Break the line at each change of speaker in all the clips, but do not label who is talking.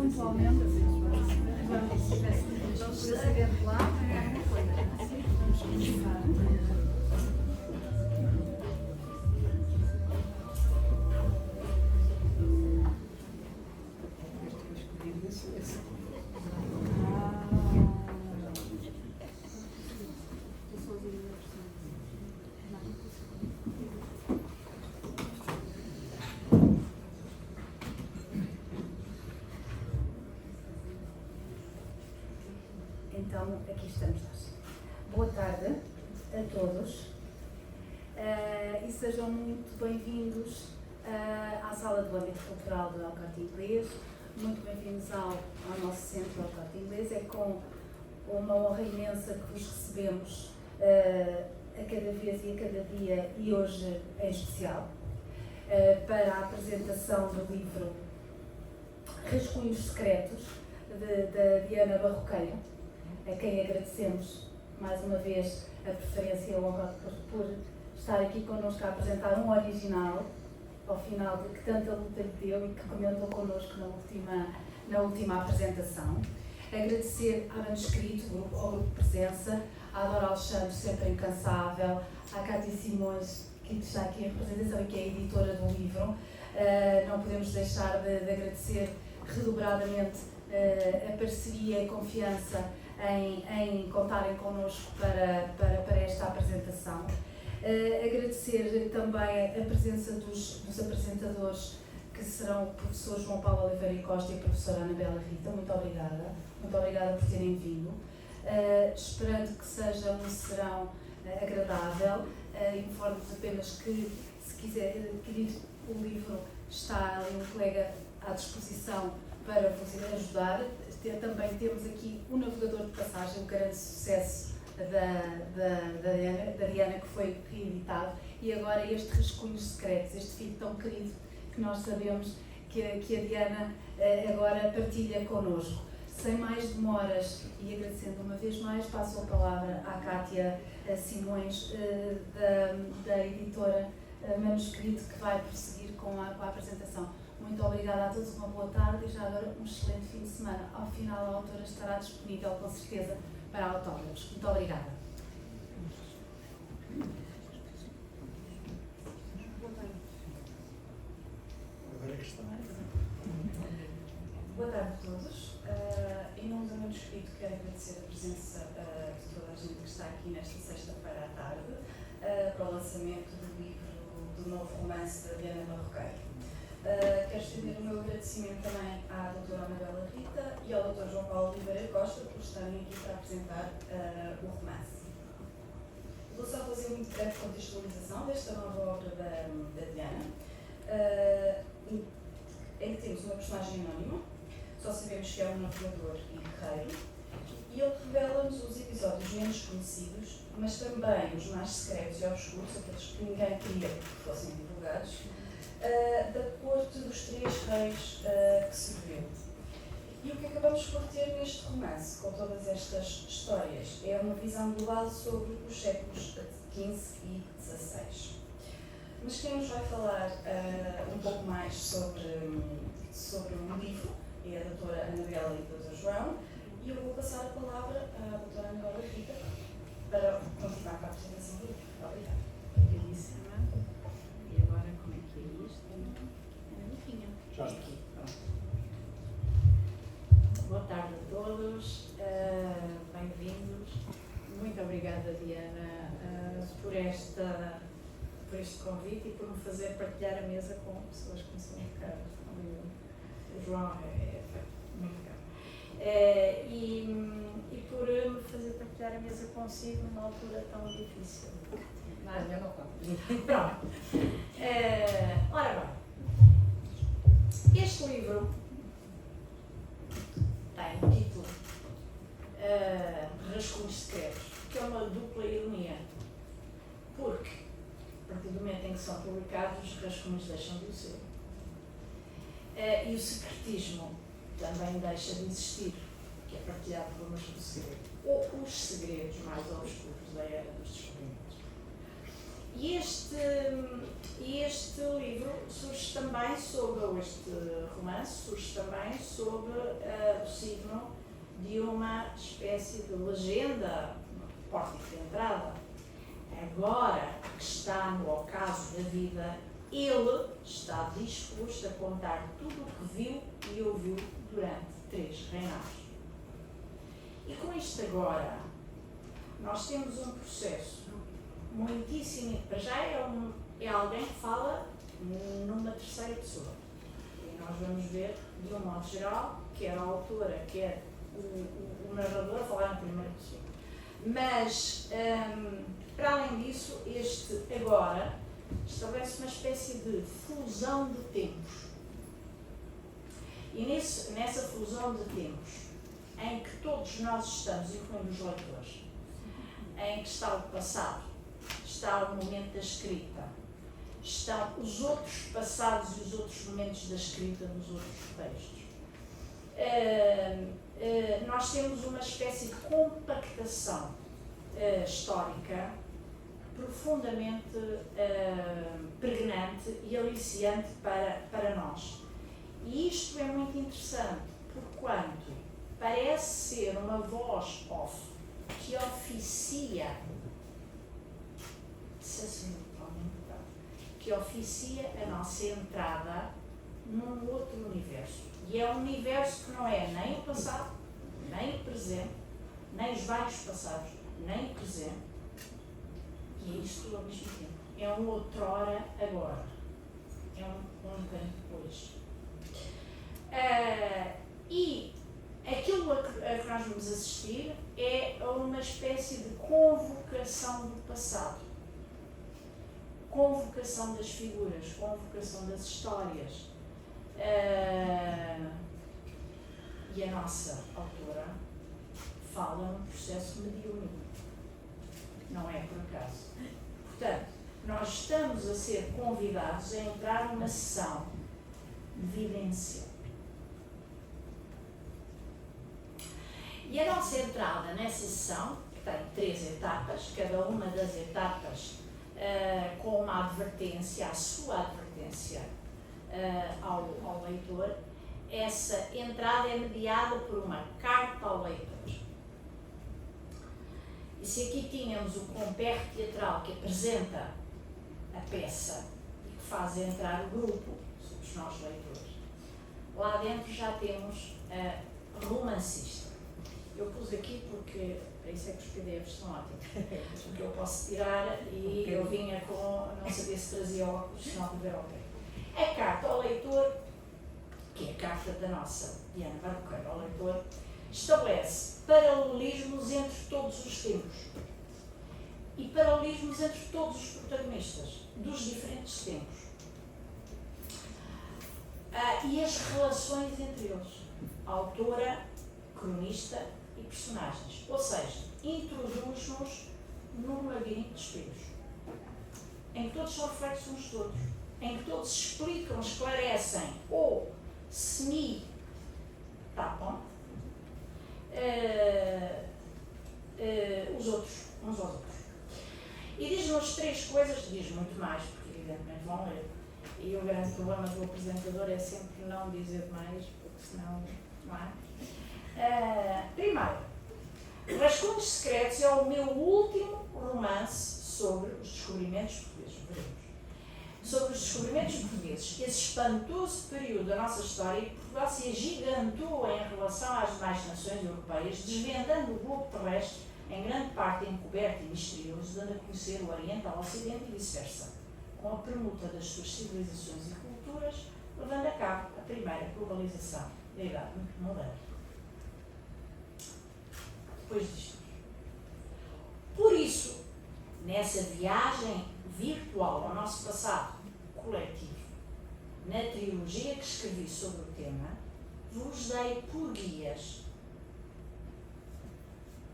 pontualmente, quando esse acidente lá, vamos começar. Então, aqui estamos nós. Boa tarde a todos e sejam muito bem-vindos à Sala do Âmbito Cultural do El Corte Inglês. Muito bem-vindos ao nosso centro El Corte Inglês. É com uma honra imensa que vos recebemos a cada vez e a cada dia, e hoje em especial, para a apresentação do livro Rascunhos Secretos, da Diana Barroqueiro, a quem agradecemos mais uma vez a preferência e a honra por estar aqui connosco a apresentar um original, ao final de que tanta luta lhe deu e que comentou connosco na última apresentação. Agradecer à Manuscrito, ao Grupo Presença, à Dora Alexandre, sempre incansável, à Cátia Simões, que está aqui em representação e que é a editora do livro. Não podemos deixar de agradecer redobradamente a parceria e confiança em contarem connosco para esta apresentação. Agradecer também a presença dos apresentadores, que serão o professor João Paulo Oliveira Costa e a professora Anabela Rita. Muito obrigada por terem vindo. Esperando que seja um serão agradável. Informo-vos apenas que, se quiser adquirir o livro, está ali um colega à disposição para vos ajudar. Também temos aqui o navegador de passagem, um grande sucesso da Diana, que foi reeditado, e agora este Rascunhos Secretos, este filho tão querido que nós sabemos que a Diana agora partilha connosco. Sem mais demoras, e agradecendo uma vez mais, passo a palavra à Cátia Simões, da editora Manuscrito, que vai prosseguir com a apresentação. Muito obrigada a todos, uma boa tarde e já agora um excelente fim de semana. Ao final, a autora estará disponível, com certeza, para autógrafos. Muito obrigada. Boa tarde a todos. Em nome do Manuscrito, quero agradecer a presença de toda a gente que está aqui nesta sexta-feira à tarde para o lançamento do livro do novo romance da Diana Barroqueiro. Quero estender o meu agradecimento também à doutora Anabela Rita e ao Dr. João Paulo Oliveira Costa por estarem aqui para apresentar o romance. Vou só fazer uma breve contextualização desta nova obra da Diana, em que temos uma personagem anónima, só sabemos que é um navegador e guerreiro, e ele revela-nos os episódios menos conhecidos, mas também os mais secretos e obscuros, aqueles que ninguém queria que fossem divulgados, da corte dos três reis que se viu. E o que acabamos por ter neste romance, com todas estas histórias, é uma visão global sobre os séculos XV e XVI. Mas quem nos vai falar um pouco mais sobre o livro é a doutora Anabela e o doutor João, e eu vou passar a palavra à doutora Anabela Rita para continuar com a apresentação do livro. Obrigada.
Belíssima. E agora como é que é isto?
Já está.
Boa tarde a todos, bem-vindos. Muito obrigada, Diana, por este convite e por me fazer partilhar a mesa com pessoas que me são muito caras. O João é muito caro. E por me fazer partilhar a mesa consigo numa altura tão difícil. Não é? Pronto. Ora bem, este livro tem o título Rascunhos Secretos, que é uma dupla ironia, porque a partir do momento em que são publicados, os rascunhos deixam de o ser. E o secretismo também deixa de existir, que é partilhado por umas do segredo, ou os segredos mais obscuros da era dos descobrimentos. E este livro surge também sobre este romance, surge também sobre o signo de uma espécie de legenda, pórtico de entrada. Agora que está no ocaso da vida, ele está disposto a contar tudo o que viu e ouviu durante 3 reinados. E com isto agora, nós temos um processo muitíssimo, para já é alguém que fala numa terceira pessoa. E nós vamos ver, de um modo geral, quer a autora, quer o narrador a falar na primeira pessoa. Mas, para além disso, este agora estabelece uma espécie de fusão de tempos. E nessa fusão de tempos, em que todos nós estamos, incluindo os leitores, em que está o passado, está o momento da escrita, estão os outros passados e os outros momentos da escrita dos outros textos. Nós temos uma espécie de compactação histórica profundamente pregnante e aliciante para nós. E isto é muito interessante, porquanto parece ser uma voz off que oficia, a nossa entrada num outro universo. E é um universo que não é nem o passado, nem o presente, nem os vários passados, nem o presente, e é isto ao mesmo tempo. É um outrora agora. É um nunca depois. E aquilo a que nós vamos assistir é a uma espécie de convocação do passado. Convocação das figuras, convocação das histórias. E a nossa autora fala num processo mediúnico. Não é por acaso. Portanto, nós estamos a ser convidados a entrar numa sessão de vivência. E a nossa entrada nessa sessão, que tem 3 etapas, cada uma das etapas com uma advertência, a sua advertência ao leitor, essa entrada é mediada por uma carta ao leitor. E se aqui tínhamos o compère teatral que apresenta a peça e que faz entrar o grupo, somos nós leitores, lá dentro já temos a romancista. Eu pus aqui porque, para isso é que os PDFs são ótimos, porque eu posso tirar e eu vinha com, não sabia se trazia óculos, se não tiver ok. A carta ao leitor, que é a carta da nossa Diana Barboqueira ao leitor, estabelece paralelismos entre todos os tempos e paralelismos entre todos os protagonistas dos diferentes tempos e as relações entre eles, a autora, cronista e personagens, ou seja, introduz-nos num labirinto de espelhos em que todos são reflexos uns de outros, em que todos explicam, esclarecem ou semi-tapam os outros, uns aos outros. E diz-nos 3 coisas, diz muito mais, porque evidentemente vão ler. E o grande problema do apresentador é sempre não dizer mais, porque senão, não é? Primeiro, Rascunhos Secretos é o meu último romance sobre os descobrimentos portugueses. Sobre os descobrimentos portugueses, esse espantoso período da nossa história em que Portugal se agigantou em relação às demais nações europeias, desvendando o globo terrestre em grande parte encoberto e misterioso, dando a conhecer o Oriente ao Ocidente e vice-versa, com a permuta das suas civilizações e culturas, levando a cabo a primeira globalização da Idade Moderna. Depois disto. Por isso, nessa viagem virtual ao nosso passado coletivo, na trilogia que escrevi sobre o tema, vos dei por guias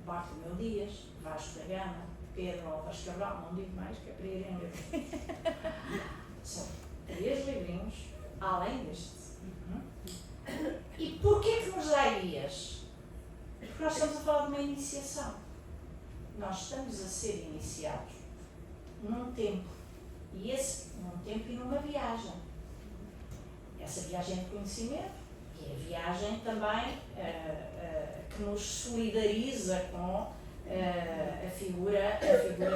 Bartolomeu Dias, Vasco da Gama, Pedro Álvares Cabral, não digo mais, que é para irem ler. São 3 livrinhos, além deste. E porquê que nos dá guias? Porque nós estamos a falar de uma iniciação. Nós estamos a ser iniciados num tempo. E esse, num tempo e numa viagem. essa viagem de conhecimento, que é a viagem também que nos solidariza com a figura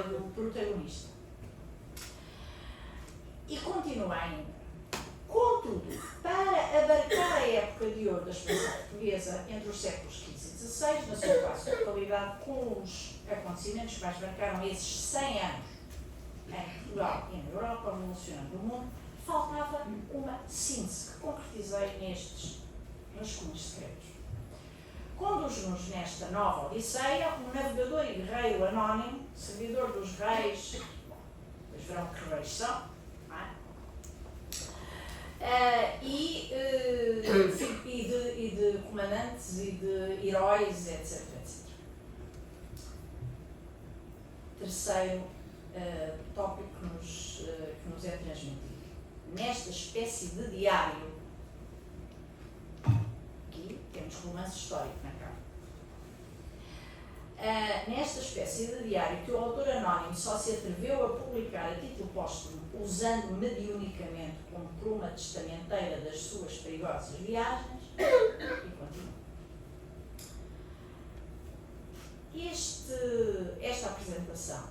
do protagonista. E continua ainda. Contudo, para abarcar a época de ouro da expansão portuguesa entre os séculos XV e XVI, na sua quase totalidade, com os acontecimentos que mais marcaram esses 100 anos em Portugal e na Europa, revolucionando o mundo, faltava uma síntese que concretizei nestes rascunhos secretos. Conduz-nos nesta nova odisseia um navegador e guerreiro anónimo, servidor dos reis, pois verão que reis são, não é? E de comandantes e de heróis, etc, etc. Terceiro tópico que nos é transmitido. Nesta espécie de diário, aqui temos romance histórico na capa. Nesta espécie de diário que o autor anónimo só se atreveu a publicar a título póstumo, usando mediunicamente como pluma testamenteira das suas perigosas viagens, e continua. Esta apresentação,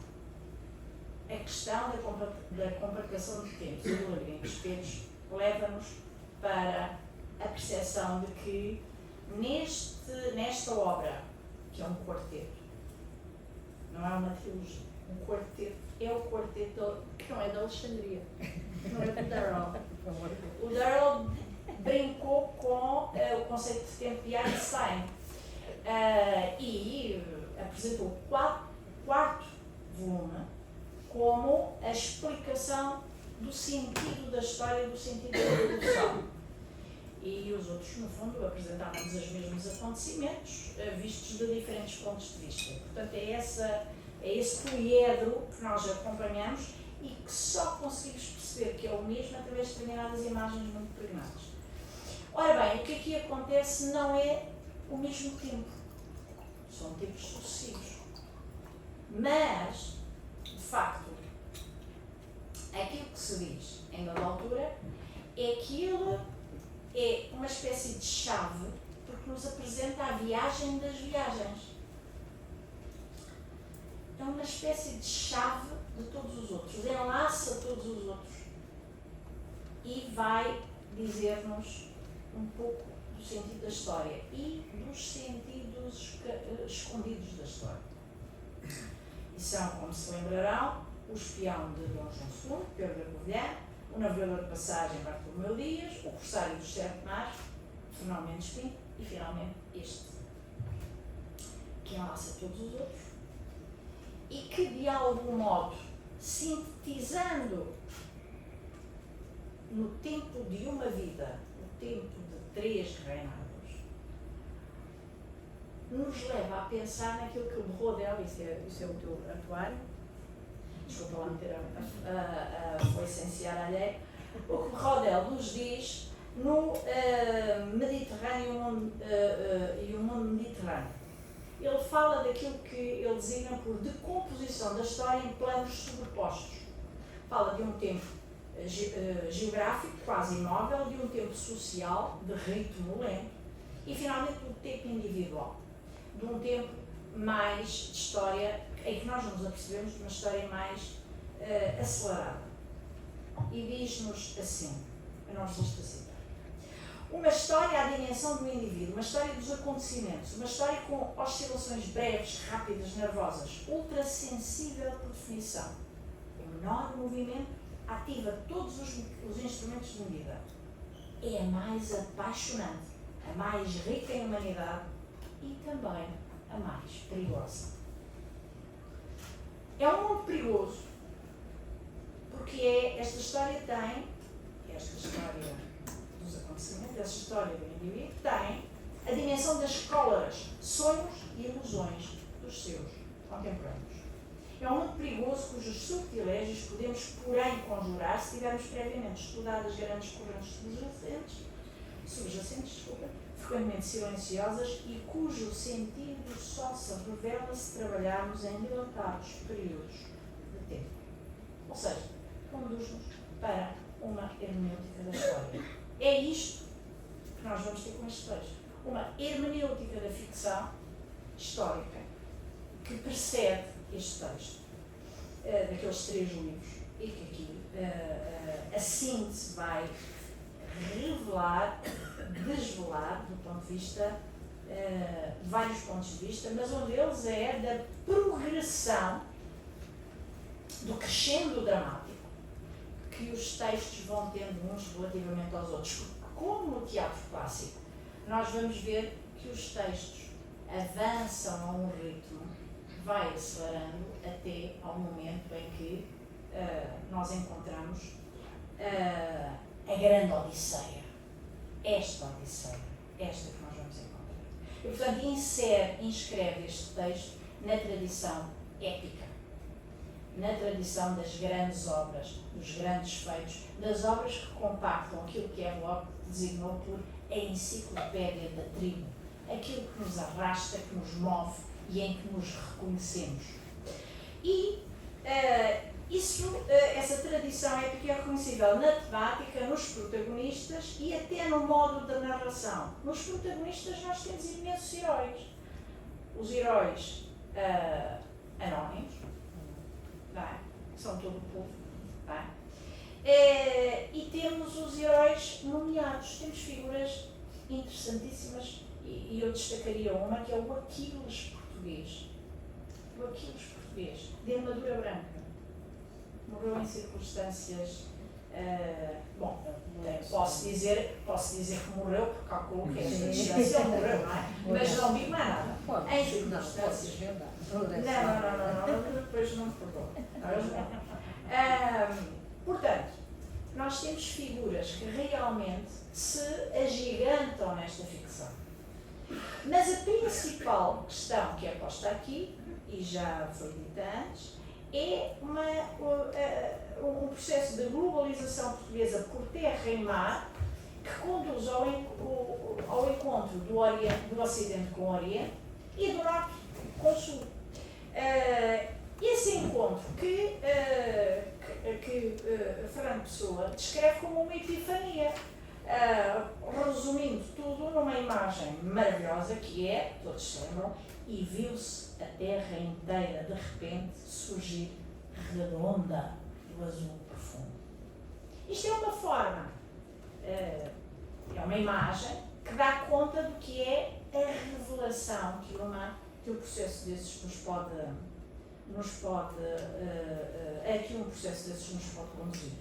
a questão da compactação de tempos e do labirinto de espelhos, leva-nos para a percepção de que nesta obra, que é um quarteto, não é uma trilogia, um quarteto, é o quarteto que não é de Alexandria, não é do Durrell. O Durrell brincou com o conceito de tempo de Einstein e apresentou o quarto volume como a explicação do sentido da história, do sentido da evolução. E os outros, no fundo, apresentavam-nos os mesmos acontecimentos, vistos de diferentes pontos de vista. Portanto, é esse poliedro que nós acompanhamos e que só conseguimos perceber que é o mesmo através de determinadas imagens muito pregnantes. Ora bem, o que aqui acontece não é o mesmo tempo, são tempos sucessivos. Mas, de facto, aquilo que se diz em dada altura é que ele é uma espécie de chave porque nos apresenta a viagem das viagens. É uma espécie de chave de todos os outros, enlaça todos os outros e vai dizer-nos um pouco do sentido da história e dos sentidos escondidos da história. E são, como se lembrarão, o espião de Dom João II, Pedro da Covilhã, o navegador de passagem, Bartolomeu Dias, o corsário dos Sete Mares, Fernão Mendes Pinto e, finalmente, este, que enlaça todos os outros e que, de algum modo, sintetizando no tempo de uma vida, o tempo de 3 reinados, nos leva a pensar naquilo que o Rodel, isso é o teu atuário, desculpa lá meter foi licenciar alheio, o que Rodel nos diz no Mediterrâneo e o mundo mediterrâneo. Ele fala daquilo que ele designa por decomposição da história em planos sobrepostos. Fala de um tempo geográfico, quase imóvel, de um tempo social, de ritmo lento, e finalmente do tempo individual, de um tempo mais de história, em que nós nos apercebemos de uma história mais acelerada. E diz-nos assim, eu não resisto a citar: uma história à dimensão do indivíduo, uma história dos acontecimentos, uma história com oscilações breves, rápidas, nervosas, ultrassensível por definição. O menor movimento ativa todos os instrumentos de medida. É a mais apaixonante, a mais rica em humanidade e também a mais perigosa. É um mundo perigoso porque esta história dos acontecimentos, esta história do indivíduo tem a dimensão das cóleras, sonhos e ilusões dos seus contemporâneos. É um mundo perigoso cujos subtilégios podemos, porém, conjurar se tivermos previamente estudado as grandes correntes subjacentes, frequentemente silenciosas, e cujo sentido só se revela se trabalharmos em dilatados períodos de tempo. Ou seja, conduz-nos para uma hermenêutica da história. é isto que nós vamos ter com este texto. Uma hermenêutica da ficção histórica que precede este texto, daqueles 3 livros, e que aqui a síntese vai revelar, desvelar, do ponto de vista, vários pontos de vista, mas um deles é da progressão, do crescendo dramático que os textos vão tendo uns relativamente aos outros. Como no teatro clássico, nós vamos ver que os textos avançam a um ritmo, vai acelerando até ao momento em que nós encontramos a grande Odisseia. Esta Odisseia, esta que nós vamos encontrar. E, portanto, inscreve este texto na tradição épica, na tradição das grandes obras, dos grandes feitos, das obras que compactam aquilo que é Locke designou por a enciclopédia da tribo, aquilo que nos arrasta, que nos move e em que nos reconhecemos. E essa tradição épica é reconhecível na temática, nos protagonistas e até no modo da narração. Nos protagonistas nós temos imensos heróis. Os heróis anónimos, não é? São todo o povo, não é? E temos os heróis nomeados, temos figuras interessantíssimas e eu destacaria uma que é o Aquiles português. O Aquiles português, de armadura branca. Morreu em circunstâncias. Posso dizer que morreu, porque calculo que é circunstância, ele morreu, não é? Mas não digo mais nada. Em circunstâncias. Não, depois não me perdoa. Portanto, nós temos figuras que realmente se agigantam nesta ficção. Mas a principal questão que é posta aqui, e já foi dita antes, é um processo de globalização portuguesa por terra e mar que conduz ao encontro do Ocidente com o Oriente e do Norte com o Sul. Esse encontro que Fernando Pessoa descreve como uma epifania, resumindo tudo numa imagem maravilhosa que é, todos se lembram, e viu-se a terra inteira de repente surgir redonda do azul profundo. Isto é uma forma, é uma imagem que dá conta do que é a revelação que um processo desses nos pode conduzir.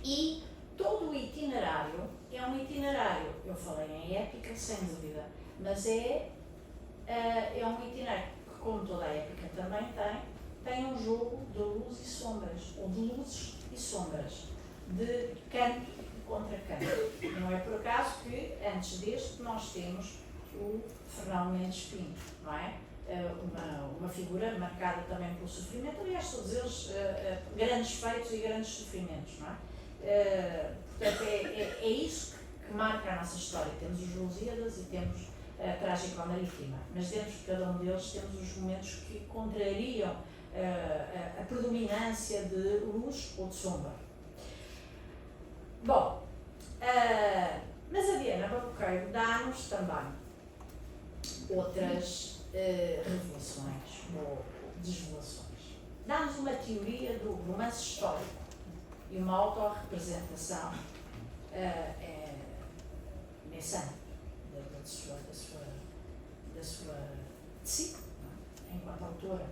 E todo o itinerário é um itinerário, eu falei em épica, sem dúvida, mas é um itinerário que, como toda a épica também tem um jogo de luz e sombras, ou de luzes e sombras, de canto e contra-canto. Não é por acaso que, antes deste, nós temos o Fernão Mendes Pinto, não é? Uma figura marcada também pelo sofrimento, aliás, todos eles grandes feitos e grandes sofrimentos, não é? Portanto, é isso que marca a nossa história. Temos os Lusíadas e temos a Trágica Marítima, mas dentro de cada um deles temos os momentos que contrariam a predominância de luz ou de sombra. Bom, mas a Diana Barroqueiro dá-nos também outras revelações ou desvelações. Dá-nos uma teoria do romance histórico e uma autorrepresentação nesse âmbito de si, enquanto autora.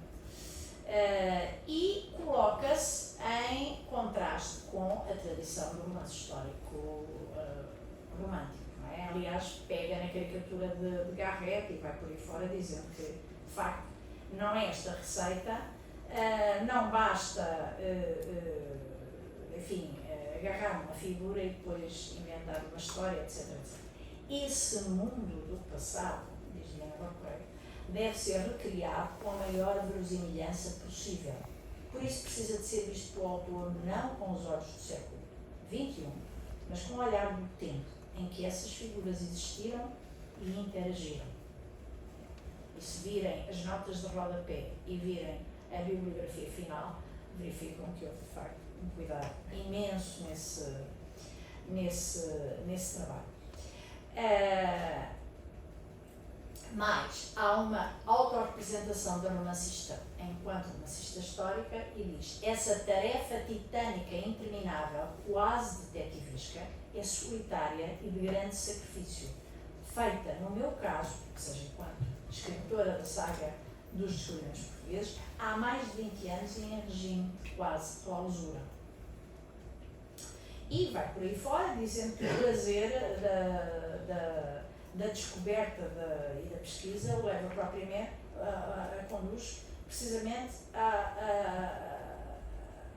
E coloca-se em contraste com a tradição do romance histórico romântico. Não é? Aliás, pega na caricatura de Garrett e vai por aí fora dizendo que, de facto, não é esta receita, não basta, agarrar uma figura e depois inventar uma história, etc. Esse mundo do passado, diz Diana Barroqueiro, deve ser recriado com a maior verosimilhança possível. Por isso precisa de ser visto pelo autor não com os olhos do século XXI, mas com o olhar do tempo em que essas figuras existiram e interagiram. E se virem as notas de rodapé e virem a bibliografia final, verificam que houve, de facto, um cuidado imenso nesse trabalho. Mas há uma autorrepresentação da romancista enquanto romancista histórica e diz: essa tarefa titânica, interminável, quase detetivesca, é solitária e de grande sacrifício, feita, no meu caso, ou seja, enquanto escritora da saga dos descobrimentos portugueses, há mais de 20 anos e em regime de quase clausura. E vai por aí fora, dizendo que o prazer da descoberta e da pesquisa leva propriamente, conduz precisamente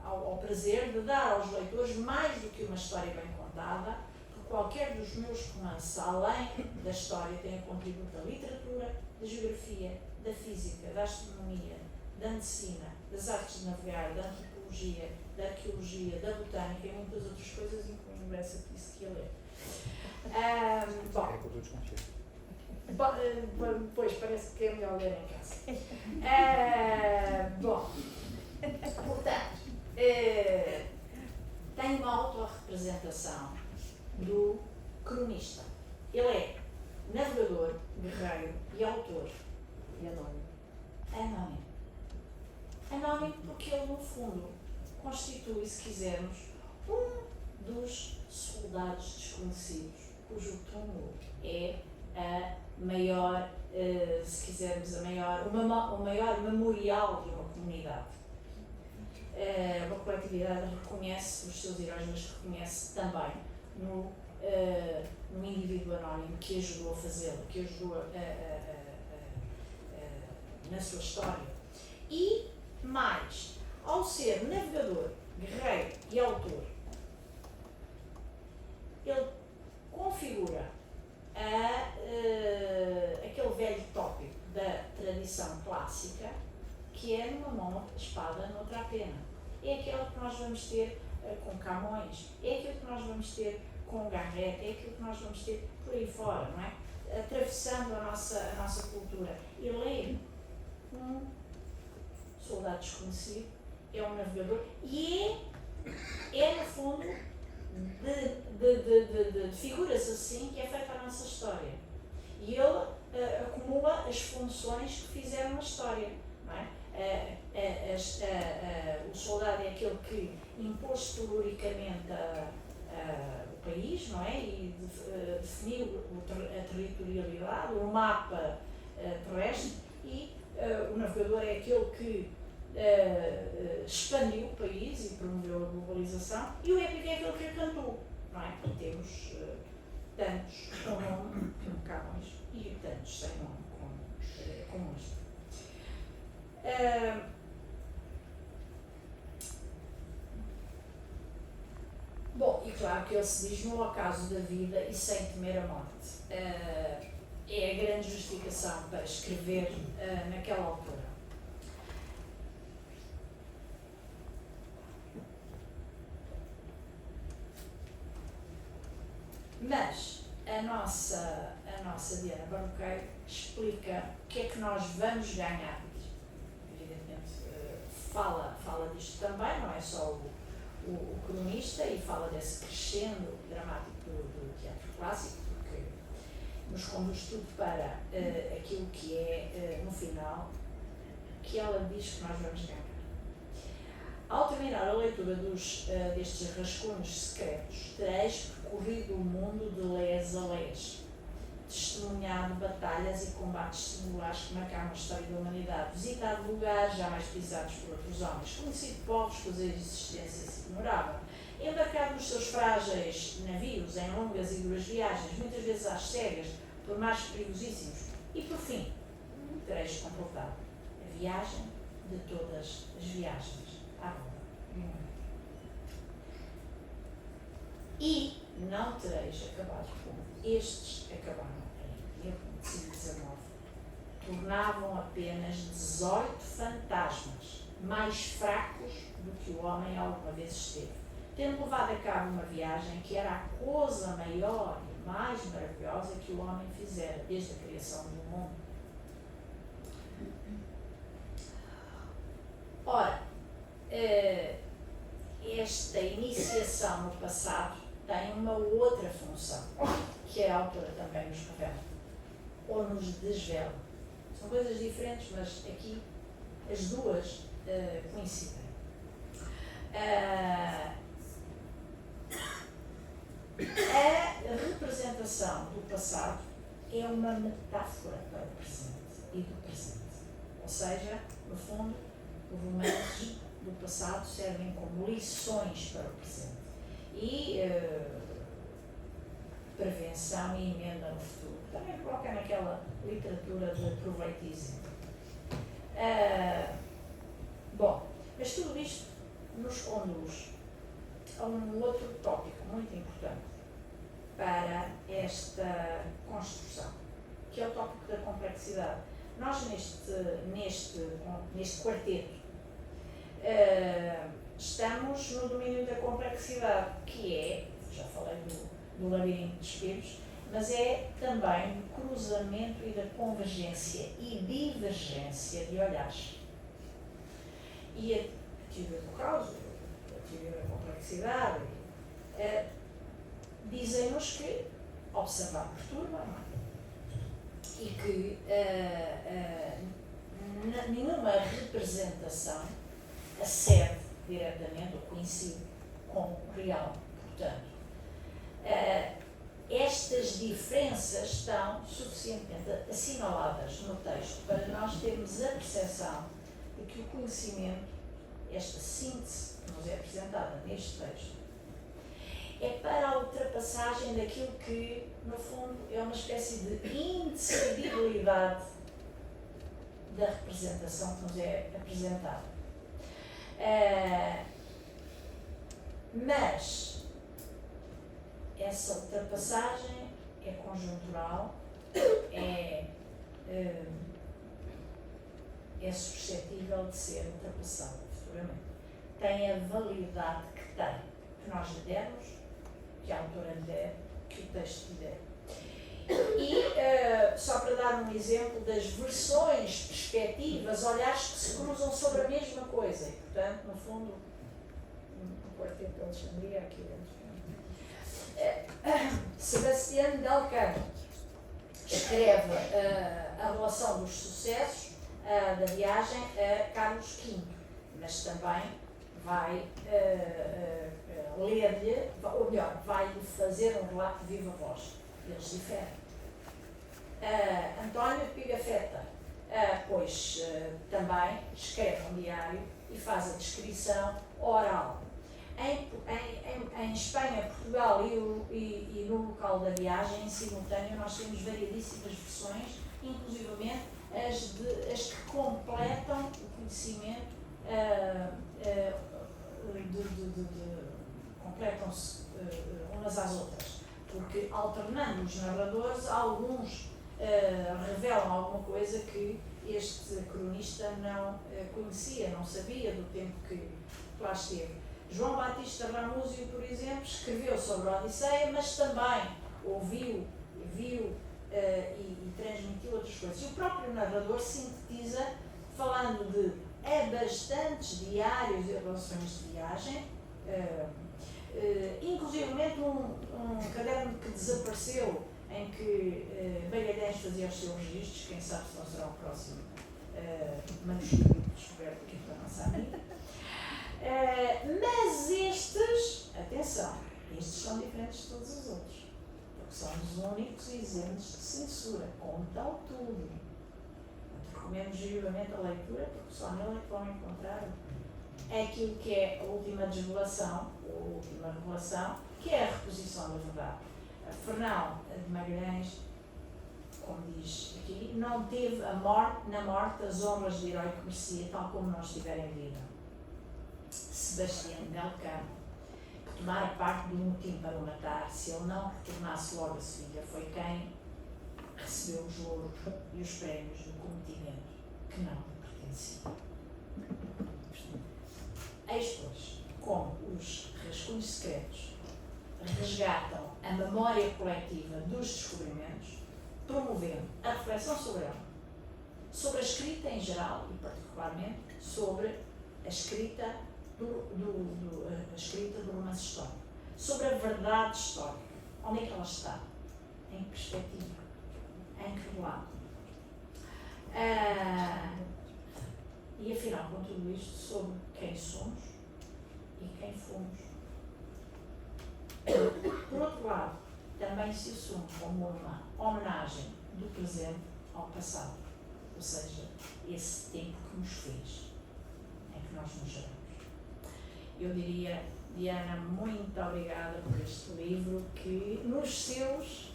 ao prazer de dar aos leitores mais do que uma história bem contada, porque qualquer dos meus romances, além da história, tem o contributo da literatura, da geografia, da física, da astronomia, da medicina, das artes de navegar, da antropologia, da arqueologia, da botânica e muitas outras coisas, incluindo essa que disse que ia ler. Pois, parece que é melhor ler em casa. Portanto, tem uma autorrepresentação do cronista. Ele é navegador, guerreiro e autor.
E anónimo.
Anónimo porque ele, no fundo, constitui, se quisermos, um dos soldados desconhecidos, cujo túmulo é a maior, se quisermos, o maior memorial de uma comunidade. Uma coletividade reconhece os seus heróis, mas reconhece também no indivíduo anónimo que ajudou a fazê-lo, que ajudou na sua história. E mais, ao ser navegador, guerreiro e autor, ele configura aquele velho tópico da tradição clássica, que é numa mão a espada, noutra a pena. É aquele que nós vamos ter com Camões, é aquilo que nós vamos ter com Garrett, é aquilo que nós vamos ter por aí fora, não é? Atravessando a nossa cultura. Ele é um soldado desconhecido, é um navegador e é no fundo de figuras assim que é feita a nossa história. E ele acumula as funções que fizeram a história, não é? O soldado é aquele que impôs teluricamente o país, não é? E definiu a territorialidade, o mapa terrestre, e o navegador é aquele que expandiu o país e promoveu a globalização, e o épico é aquele que cantou, não é? E temos tantos com nome como Camões e tantos sem nome como este. Bom, e claro que ele se diz no acaso da vida e sem temer a morte. É a grande justificação para escrever naquela altura. Mas a nossa Diana Barroqueiro explica o que é que nós vamos ganhar. Evidentemente fala disto também, não é só o cronista, e fala desse crescendo dramático do teatro clássico, porque nos conduz tudo para aquilo que é, no final, que ela diz que nós vamos ganhar. Ao terminar a leitura destes rascunhos secretos, tereis percorrido o mundo de les a les, testemunhado batalhas e combates singulares que marcaram a história da humanidade, visitado lugares jamais pisados por outros homens, conhecido povos cuja existência se ignorava, embarcado nos seus frágeis navios em longas e duras viagens, muitas vezes às cegas, por mares perigosíssimos, e por fim, tereis completado a viagem de todas as viagens à volta do mundo. E não tereis acabado como estes acabaram em 1919. Tornavam apenas 18 fantasmas, mais fracos do que o homem alguma vez esteve, tendo levado a cabo uma viagem que era a coisa maior e mais maravilhosa que o homem fizera desde a criação do mundo. Ora, esta iniciação no passado tem uma outra função, que a autora também nos revela, ou nos desvela. São coisas diferentes, mas aqui as duas coincidem. A representação do passado é uma metáfora para o presente e do presente. Ou seja, no fundo, os romances do passado servem como lições para o presente e prevenção e emenda no futuro. Também coloca naquela literatura de proveitismo. Bom, mas tudo isto nos conduz a um outro tópico muito importante para esta construção, que é o tópico da complexidade. Nós neste quarteto estamos no domínio da complexidade, que é, já falei do labirinto de espelhos, mas é também o cruzamento e da convergência e divergência de olhares. E a teoria do caos, a teoria da complexidade, dizem-nos que observar perturba, não é? E que nenhuma representação acede diretamente ou coincide com o real. Portanto, estas diferenças estão suficientemente assinaladas no texto para nós termos a percepção de que o conhecimento, esta síntese que nos é apresentada neste texto, é para a ultrapassagem daquilo que, no fundo, é uma espécie de indecidibilidade da representação que nos é apresentada. Mas essa ultrapassagem é conjuntural, é suscetível de ser ultrapassada futuramente. Tem a validade que tem, que nós lhe demos, que a autora lhe der, que o texto lhe der. E, só para dar um exemplo das versões, perspectivas, olhares que se cruzam sobre a mesma coisa, e, portanto, no fundo, o quarteto de Alexandria aqui dentro. Sebastião Delcano escreve a relação dos sucessos da viagem a Carlos V, mas também vai ler-lhe, ou melhor, vai-lhe fazer um relato de viva voz. Eles diferem. António Pigafetta, pois também escreve um diário e faz a descrição oral. Em Espanha, Portugal e no local da viagem, em simultâneo, nós temos variedíssimas versões, inclusivamente as que completam o conhecimento, completam-se umas às outras, porque alternando os narradores, alguns revelam alguma coisa que este cronista não conhecia, não sabia do tempo que lá esteve. João Batista Ramúzio, por exemplo, escreveu sobre a Odisseia, mas também ouviu, viu e transmitiu outras coisas. E o próprio narrador sintetiza, falando de bastantes diários e relações de viagem, inclusivamente um caderno que desapareceu, em que Magalhães fazia os seus registros, quem sabe se não será o próximo manuscrito descoberto aqui pela nossa amiga. Mas estes, atenção, estes são diferentes de todos os outros, porque são os únicos isentos de censura, contam tudo. Recomendo vivamente a leitura, porque só nele é que vão encontrar aquilo que é a última desvelação, ou a última revelação, que é a reposição da verdade. Fernão de Magalhães, como diz aqui, não teve na morte as honras de herói que merecia, tal como nós tiverem vida. Sebastião Delcano, que tomara parte do motim para o matar, se ele não retornasse logo a Sevilha, foi quem recebeu os louros e os prémios do cometimento que não lhe pertencia. Eis, pois, como os rascunhos secretos resgatam a memória coletiva dos descobrimentos, promovendo a reflexão sobre ela, sobre a escrita em geral e particularmente sobre a escrita do romance histórico. sobre a verdade histórica. Onde é que ela está? Em que perspectiva? Em que lado? E afinal, com tudo isto, sobre quem somos e quem fomos. Por outro lado, também se assume como uma homenagem do presente ao passado, ou seja, esse tempo que nos fez, em que nós nos geramos. Eu diria, Diana, muito obrigada por este livro que nos seus,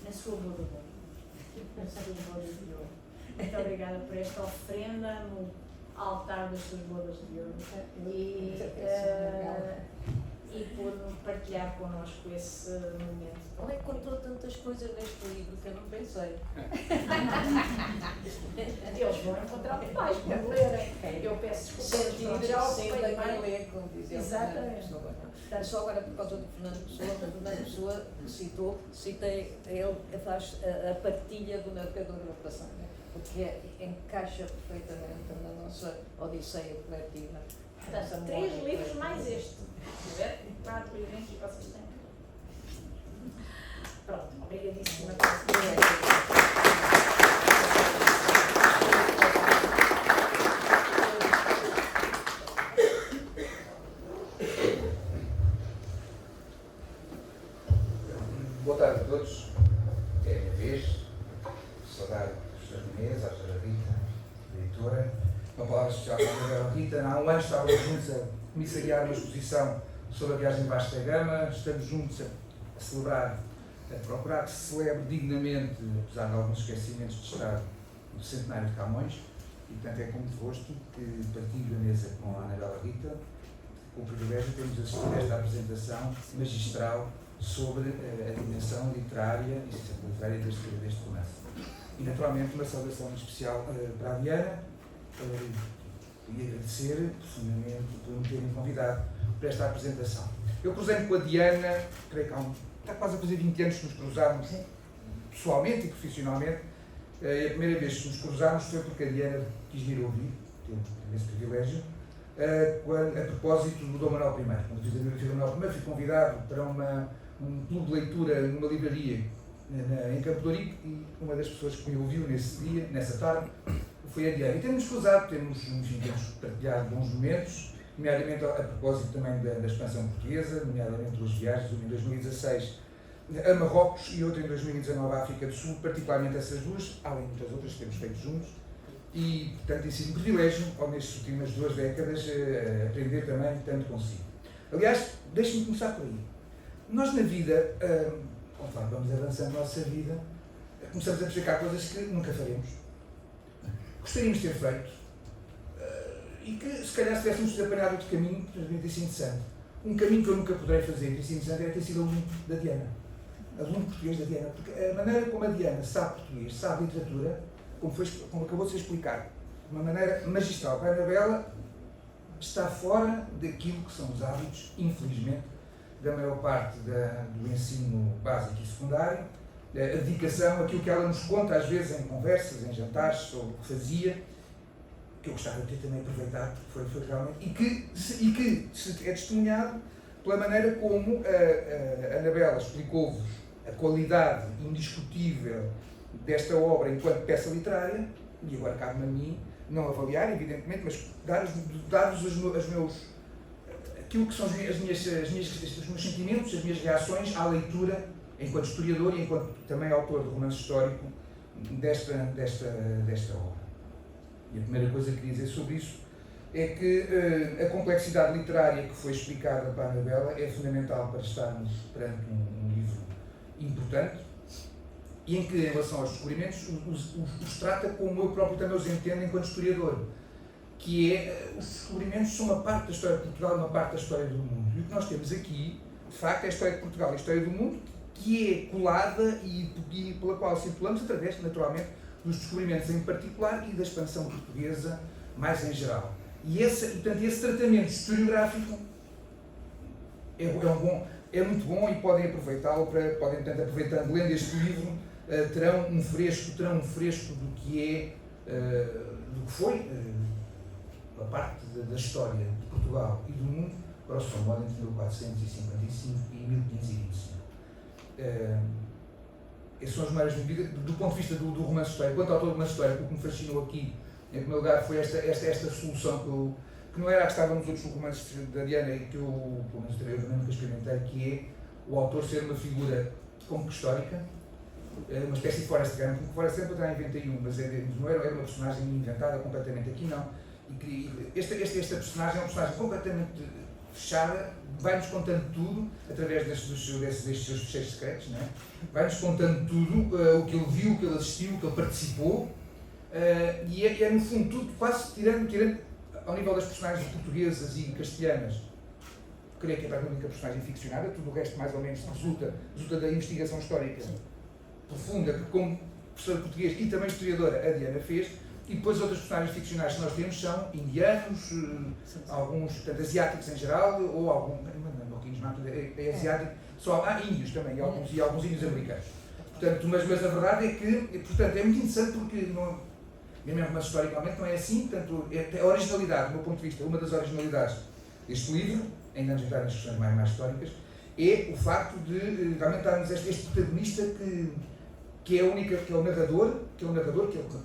na sua boa de ouro. Na sua boda de ouro. Muito obrigada por esta ofrenda no altar das suas bodas de ouro e por partilhar connosco esse momento.
Ela contou tantas coisas neste livro que eu não pensei.
Eles vão encontrar mais para lerem. Eu peço desculpa. Já o
Sentem mais ler, como dizia o Fernando
Exatamente.
Pessoa. Só agora por causa do Fernando Pessoa, o Fernando Pessoa citei, ele faz a partilha do Mercador da Passagem, porque encaixa perfeitamente na nossa odisseia coletiva.
Portanto, 3 livros mais este. 4 livros que vocês têm. Pronto, obrigadíssima.
Boa tarde a todos. É a minha vez. Saudar os seus meninos, a Sra. Rita, editora. Uma palavra especial para a Rita. Há um ano estávamos juntos a comissariar uma exposição sobre a viagem Vasta Gama. Estamos juntos a celebrar, a procurar que se celebre dignamente, apesar de alguns esquecimentos de Estado, o centenário de Camões. E, portanto, é com muito gosto que partilho a mesa com a Anabela Rita, com o privilégio de termos assistido a esta apresentação magistral sobre a dimensão literária e ciência literária deste romance. E, naturalmente, uma saudação especial para a Diana e agradecer profundamente por me terem convidado para esta apresentação. Eu cruzei-me com a Diana, creio que está quase a fazer 20 anos que nos cruzámos pessoalmente e profissionalmente. A primeira vez que nos cruzámos foi porque a Diana quis vir ouvir, teve esse privilégio, a propósito do Dom Manuel I. Quando fiz a biografia do Dom Manuel I, fui convidado para um clube de leitura numa livraria em Campo de Ourique e uma das pessoas que me ouviu nesse dia, nessa tarde, foi a Diana. E temos cruzado, temos partilhado bons momentos, nomeadamente a propósito também da expansão portuguesa, nomeadamente duas viagens, uma em 2016 a Marrocos e outra em 2019 à África do Sul, particularmente essas duas, além de muitas outras que temos feito juntos. E, portanto, tem sido um privilégio, nestas últimas 2 décadas, aprender também tanto consigo. Aliás, deixe-me começar por aí. Nós na vida, conforme vamos avançando na nossa vida, começamos a perceber que há coisas que nunca faremos. Gostaríamos de ter feito e que, se calhar, se tivéssemos apanhado outro caminho, poderia ter sido interessante. Um caminho que eu nunca poderei fazer e ter sido interessante era ter sido aluno da Diana. Aluno português da Diana. Porque a maneira como a Diana sabe português, sabe literatura, como acabou de ser explicado, de uma maneira magistral. A Anabela está fora daquilo que são os hábitos, infelizmente, da maior parte do ensino básico e secundário, a dedicação, aquilo que ela nos conta às vezes em conversas, em jantares, sobre o que fazia, que eu gostava de ter também aproveitado, porque foi realmente, e que é testemunhado pela maneira como a Anabela explicou-vos a qualidade indiscutível desta obra enquanto peça literária, e agora cabe-me a mim não avaliar, evidentemente, mas dar-vos aquilo que são os meus sentimentos, as minhas reações à leitura, enquanto historiador e enquanto também autor de romance histórico desta obra. E a primeira coisa que queria dizer sobre isso é que a complexidade literária que foi explicada para a Anabela é fundamental para estarmos perante um livro importante e em que, em relação aos descobrimentos, os trata como eu próprio também os entendo enquanto historiador, que é, os descobrimentos são uma parte da história de Portugal, uma parte da história do mundo. E o que nós temos aqui, de facto, é a história de Portugal e a história do mundo, que é colada e pela qual circulamos através, naturalmente, dos descobrimentos em particular e da expansão portuguesa mais em geral. E portanto, esse tratamento historiográfico é muito bom e podem aproveitá-lo, portanto, aproveitando, lendo este livro, terão um fresco do que foi a parte da história de Portugal e do mundo grosso modo, entre 1455 e 1525. Esses são os maiores do ponto de vista do romance histórico. Quanto ao autor do romance histórico, o que me fascinou aqui, em primeiro lugar, foi esta solução que não era a que estava nos outros romances da Diana e que eu, pelo menos eu também nunca experimentei, que é o autor ser uma figura como que histórica, uma espécie de Forrest Gump, porque Forrest Gump já inventei mas não era uma personagem inventada completamente, aqui não. E esta personagem é uma personagem completamente fechada, vai-nos contando tudo através destes seus fecheiros secretos, não é? Vai-nos contando tudo, o que ele viu, o que ele assistiu, o que ele participou, e é no fundo tudo, quase tirando ao nível das personagens portuguesas e castelhanas, creio que é praticamente a única personagem ficcionada, tudo o resto mais ou menos resulta da investigação histórica profunda que, como professor de português e também historiadora, a Diana fez. E depois outras personagens ficcionais que nós temos são indianos, alguns, portanto, asiáticos em geral, ou alguns, é asiático, só há índios também, e alguns índios americanos. Portanto, mas a verdade é que, portanto, é muito interessante porque, mesmo historicamente, não é assim, portanto, a originalidade, do meu ponto de vista, uma das originalidades deste livro, ainda antes de entrar nas questões mais históricas, é o facto de realmente darmos este protagonista que é o narrador, que é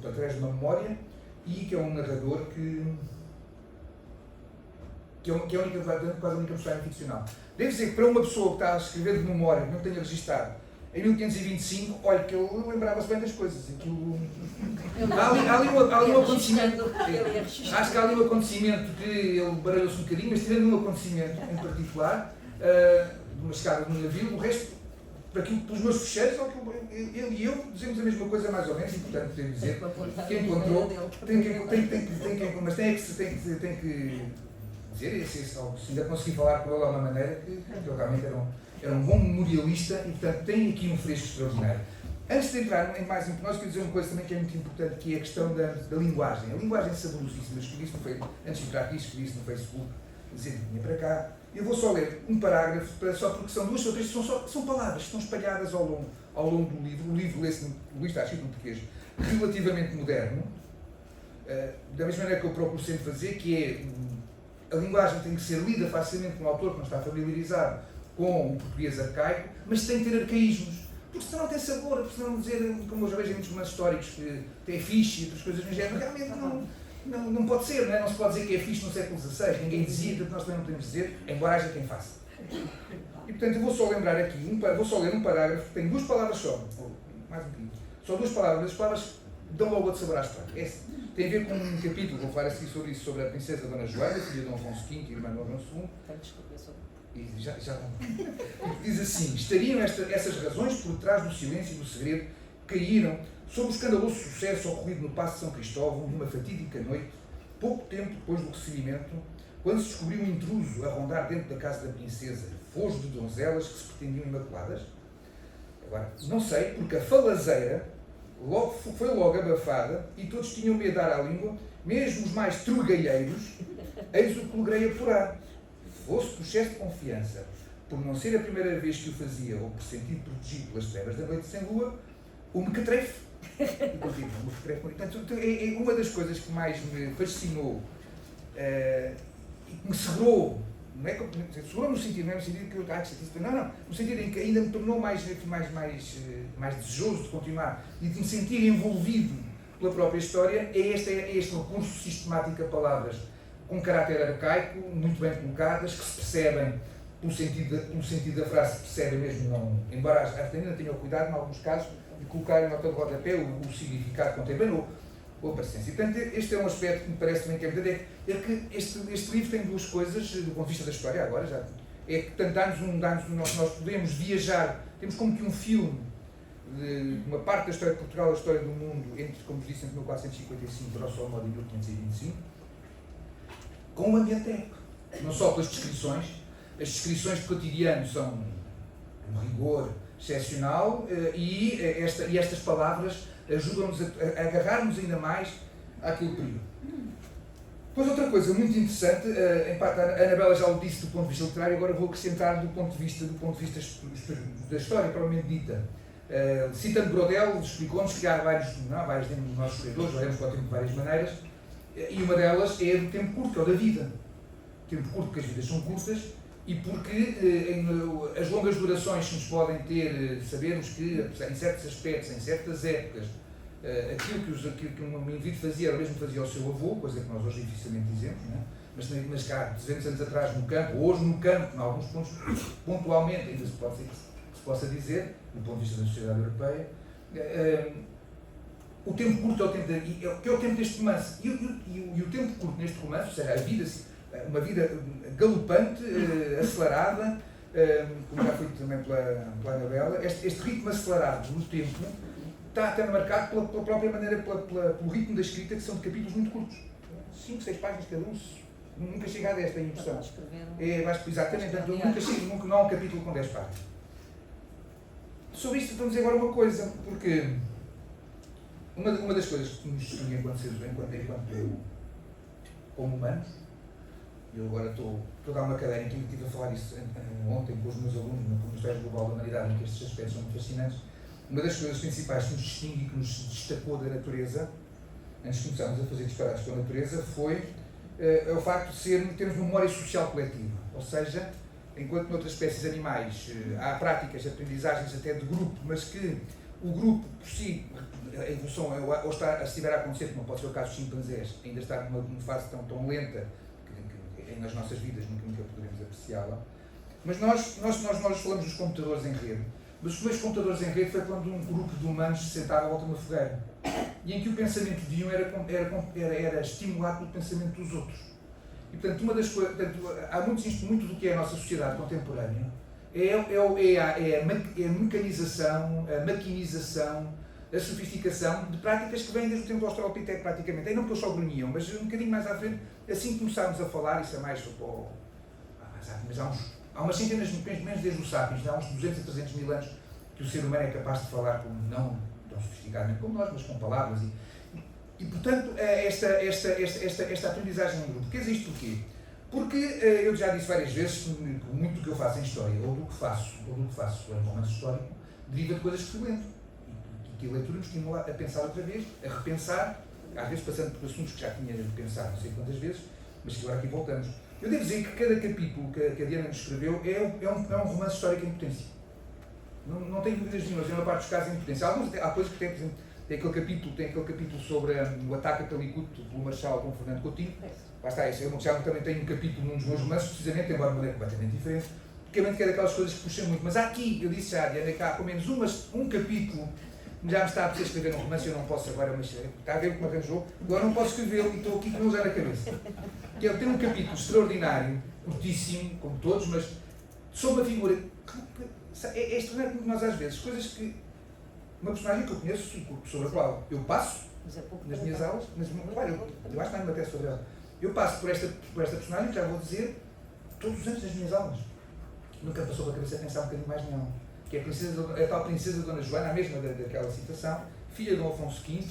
através de uma memória, e que é um narrador que é quase a única personagem ficcional. Devo dizer que para uma pessoa que está a escrever de memória, que não tenha registado, em 1525, olha, que ele lembrava-se bem das coisas. Há ali um acontecimento, acho que há ali um acontecimento que ele baralhou-se um bocadinho, mas tirando um acontecimento em particular, de uma escada de um navio, o resto, para aquilo, pelos meus fecheiros, ele e eu dizemos a mesma coisa mais ou menos, e portanto podemos dizer que encontrou, mas tem que dizer, se ainda consegui falar com ele de uma maneira que ele realmente era um bom memorialista e portanto tem aqui um fresco extraordinário. Antes de entrar em mais nós quero dizer uma coisa também que é muito importante, que é a questão da linguagem. A linguagem é saborosíssima, eu escrevi isso antes de entrar aqui, escrevi isso no Facebook, dizendo que vinha para cá. Eu vou só ler um parágrafo, só porque são duas ou três, são palavras que estão espalhadas ao longo do livro. O livro está escrito em português relativamente moderno, da mesma maneira que eu procuro sempre fazer, que é a linguagem tem que ser lida facilmente por um autor que não está familiarizado com o português arcaico, mas tem que ter arcaísmos, porque senão não tem sabor, porque senão dizer, como eu já vejo em muitos romances históricos, que é fixe e outras coisas no género, realmente não pode ser, não é? Não se pode dizer que é fixe no século XVI, ninguém dizia, portanto nós também não podemos dizer, embora haja quem faça. E portanto eu vou só lembrar aqui, vou só ler um parágrafo, que tem duas palavras só, ou mais um bocadinho, só duas palavras, as palavras dão logo outro sabor à história. Tem a ver com um capítulo, vou falar a seguir sobre isso, sobre a princesa Dona Joana, filha de Dom Afonso V e irmã de Dom Afonso II. E diz assim: estariam essas razões por trás do silêncio e do segredo que caíram sobre o escandaloso sucesso ocorrido no Paço de São Cristóvão numa fatídica noite, pouco tempo depois do recebimento, quando se descobriu um intruso a rondar dentro da casa da princesa, fojo de donzelas que se pretendiam imaculadas? Agora, não sei, porque a falazeira foi logo abafada e todos tinham medo a dar à língua, mesmo os mais trugalheiros, eis o que logrei apurar. Fosse por excesso de confiança, por não ser a primeira vez que o fazia ou por sentir protegido pelas trevas da noite sem lua, o mequetrefe. Portanto, é uma das coisas que mais me fascinou e que me segurou, não é? Segurou no sentido, não é no sentido que eu não, no sentido em que ainda me tornou mais desejoso de continuar e de me sentir envolvido pela própria história, é este recurso sistemático a palavras com caráter arcaico, muito bem colocadas, que se percebem pelo sentido da frase, se percebem mesmo, não, embora ainda tenham cuidado, em alguns casos, de colocar em nota de rodapé o significado contemporâneo ou a paciência. E, portanto, este é um aspecto que me parece também que é verdade, é que este livro tem duas coisas, do ponto de vista da história, agora já, é que, portanto, nós podemos viajar, temos como que um filme de uma parte da história de Portugal, da história do mundo, entre, como disse, entre 1455, grosso modo, e 1525, com um ambiente épico. Não só pelas descrições, as descrições do cotidiano são um rigor excepcional e estas palavras ajudam-nos a agarrar-nos ainda mais àquele período. Depois outra coisa muito interessante, em parte a Anabela já o disse do ponto de vista literário, agora vou acrescentar do ponto de vista da história propriamente dita. Citando Brodel, explicou-nos que há vários dentro dos nossos historiadores, olhamos para o tempo de várias maneiras, e uma delas é do tempo curto, ou da vida. tempo curto porque as vidas são curtas e porque as longas durações que nos podem ter, sabermos que em certos aspectos, em certas épocas, aquilo que um indivíduo fazia era o mesmo que fazia o seu avô, coisa que nós hoje dificilmente dizemos, não é? Mas cá, 200 anos atrás no campo, hoje no campo, em alguns pontos, pontualmente ainda se possa dizer, do ponto de vista da sociedade europeia, o tempo curto é o tempo deste romance. E o tempo curto neste romance, ou seja, a vida, uma vida galopante, acelerada, como já foi também pela Anabela, este ritmo acelerado do tempo está até marcado pela própria maneira, pelo ritmo da escrita, que são de capítulos muito curtos. 5, 6 páginas cada um. Nunca chega a 10, tenho a impressão. Exatamente, portanto, não há um capítulo com 10 páginas. Sobre isto vamos dizer agora uma coisa, porque uma das coisas que nos distingue enquanto como humanos, eu agora estou a dar uma cadeira em que estive a falar isso ontem com os meus alunos no Estágio Global da Humanidade, em que estes aspectos são muito fascinantes. Uma das coisas principais que nos distingue e que nos destacou da natureza, antes de começarmos a fazer disparates com a natureza, foi o facto de termos memória social coletiva. Ou seja, enquanto noutras espécies animais há práticas, aprendizagens até de grupo, mas que o grupo por si, a evolução, ou se estiver a acontecer, como pode ser o caso dos chimpanzés, ainda está numa fase tão lenta que nas nossas vidas nunca poderemos apreciá-la. Mas nós falamos dos computadores em rede. Mas os primeiros computadores em rede foi quando um grupo de humanos se sentava à volta de uma fogueira e em que o pensamento de um era estimulado pelo pensamento dos outros. E, portanto, há muito do que é a nossa sociedade contemporânea é a mecanização, a maquinização, a sofisticação de práticas que vêm desde o tempo do Australopiteco, praticamente. Aí não que eles só grunhiam, mas um bocadinho mais à frente, assim que começámos a falar, isso é mais mas há umas centenas de menos desde os Sapiens, há uns 200 a 300 mil anos que o ser humano é capaz de falar não tão sofisticadamente como nós, mas com palavras. E portanto, esta aprendizagem em grupo, que existe porquê? Porque eu já disse várias vezes que muito do que eu faço em história, ou do que faço em romance histórico, deriva de coisas que fui lendo. E que a leitura nos estimula a pensar outra vez, a repensar, às vezes passando por assuntos que já tinha pensado não sei quantas vezes, mas que agora aqui voltamos. Eu devo dizer que cada capítulo que a Diana nos escreveu é um romance histórico em potência. Não tenho dúvidas nenhumas, na maior parte dos casos em potência. Há coisas que tem, por exemplo, tem aquele capítulo sobre o ataque a Calicut pelo Marechal Dom Fernando Coutinho. Lá está, eu já também tenho um capítulo num dos meus romances, precisamente, embora de maneira completamente diferente, porque é daquelas coisas que puxam muito. Mas há aqui, eu disse já, Diana, que há pelo menos um capítulo, já me está a precisar escrever um romance, eu não posso agora, mas está a ver como arranjou, agora não posso escrevê-lo e estou aqui com ele já na cabeça. Que ele tem um capítulo extraordinário, curtíssimo, como todos, mas sobre uma figura que é extraordinário como nós às vezes, coisas que uma personagem que eu conheço, sobre a qual eu passo nas minhas aulas, mas claro, eu acho que não me tese sobre ela. Eu passo por esta personagem, que já vou dizer, todos os anos nas minhas aulas. Nunca passou pela cabeça a pensar um bocadinho mais nela. Que é a tal princesa Dona Joana, a mesma daquela citação, filha de Dom Afonso V,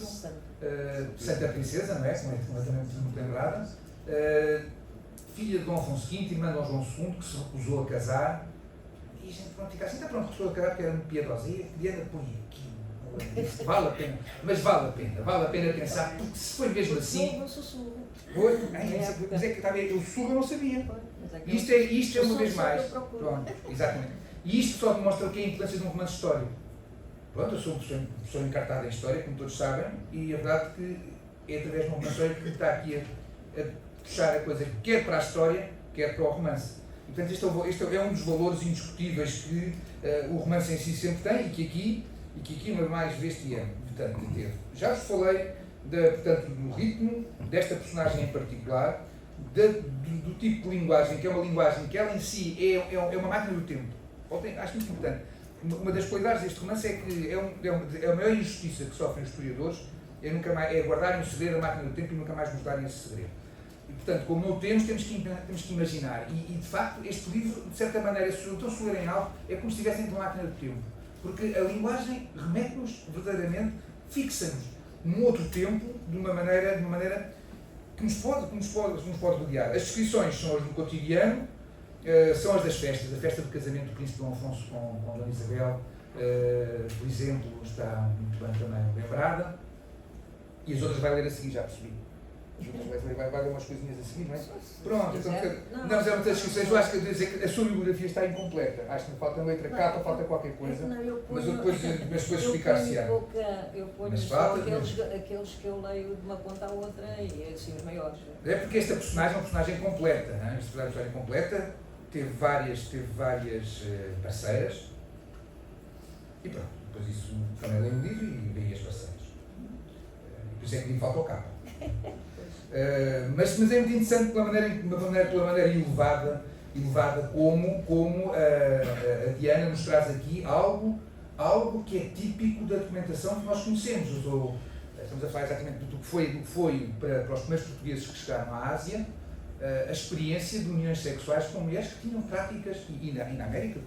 Santa Princesa, não é? Como é também muito lembrada, filha de Dom Afonso V, irmã de Dom João II, que se recusou a casar, e a gente fica assim, está pronto, recusou a casar porque era muito piedosa, e a Diana põe aqui, vale a pena, mas vale a pena pensar, porque se foi mesmo assim, mas é que está a ver, o sussurro eu não sabia, isto é uma vez mais, pronto, exatamente. E isto só demonstra o que é a importância de um romance histórico. Pronto, eu sou uma pessoa encartada em história, como todos sabem, e a verdade é que é através de um romance histórico que está aqui a puxar a coisa, quer para a história, quer para o romance. E, portanto, este é um dos valores indiscutíveis que o romance em si sempre tem e que aqui uma mais vez teve. Já vos falei portanto, do ritmo, desta personagem em particular, do tipo de linguagem, que é uma linguagem que ela em si é uma máquina do tempo. Acho muito importante. Uma das qualidades deste romance é que a maior injustiça que sofrem os historiadores é guardarem o segredo da máquina do tempo e nunca mais nos darem esse segredo. E, portanto, como não temos que imaginar. E, de facto, este livro, de certa maneira, se o lerem algo, é como se estivessem numa máquina do tempo. Porque a linguagem remete-nos, verdadeiramente, fixa-nos num outro tempo, de uma maneira que nos pode rodear. As descrições são as do cotidiano, são as das festas, a festa do casamento do príncipe Dom Afonso com Dona Isabel, por exemplo, está muito bem também lembrada, e as outras vai ler a seguir, já percebi. vai dar umas coisinhas a seguir, não é? Pronto, então,
Não,
não fizemos muitas descrições. Eu acho que eu devo dizer que a sua bibliografia está incompleta. Acho que me falta letra capa, falta qualquer coisa.
Não, eu
Mas
ponho-
depois explicar-se-á.
Eu ponho
Mas
só
falta
aqueles que eu leio de uma ponta à outra e assim os maiores.
É porque esta personagem é uma personagem completa. Não é? Esta personagem completa, teve várias parceiras. E pronto, depois isso também leio um livro e veio as parceiras. Por isso é que me falta o capa. Mas é muito interessante pela maneira elevada como a Diana nos traz aqui algo que é típico da documentação que nós conhecemos. Estamos a falar exatamente do que foi para os primeiros portugueses que chegaram à Ásia, a experiência de uniões sexuais com mulheres que tinham práticas, e na América,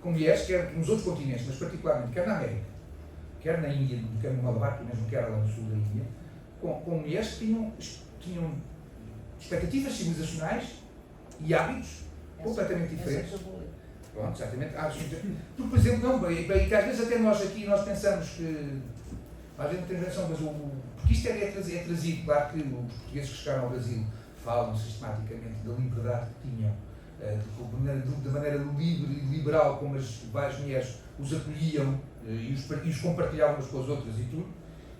com mulheres, quer nos outros continentes, mas particularmente quer na América, quer na Índia, quer no Malabar, mesmo quer lá no sul da Índia, com mulheres que tinham expectativas civilizacionais e hábitos completamente diferentes. Pronto, exatamente. Porque, por exemplo, não, bem, que às vezes até nós aqui pensamos que às vezes não tem razão, mas porque isto é trazido, claro que os portugueses que chegaram ao Brasil falam sistematicamente da liberdade que tinham, da maneira livre e liberal como as várias mulheres os acolhiam e os compartilhavam umas com as outras e tudo.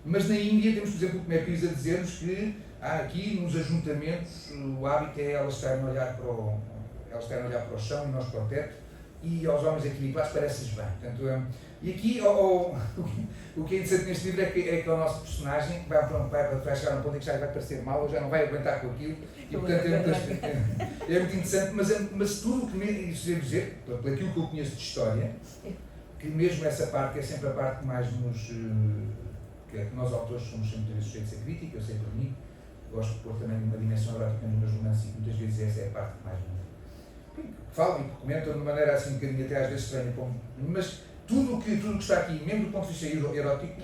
Mas na Índia temos, por exemplo, o Tomé Pires a dizer-nos que aqui nos ajuntamentos o hábito é elas estarem a olhar para o chão e nós para o teto, e aos homens equilibrados parece-lhes bem. Portanto, e aqui o que é interessante neste livro é que o nosso personagem vai chegar a um ponto em que já vai parecer mal, ou já não vai aguentar com aquilo, e portanto é muito interessante, mas tudo o que isso devo dizer, por aquilo que eu conheço de história, que mesmo essa parte é sempre a parte que mais que nós autores somos sempre sujeitos a crítica, eu sei por mim, gosto de pôr também uma dimensão erótica nos meus romances e muitas vezes essa é a parte que mais falo e comento de uma maneira assim um bocadinho até às vezes estranha, mas tudo o que está aqui, mesmo do ponto de vista erótico,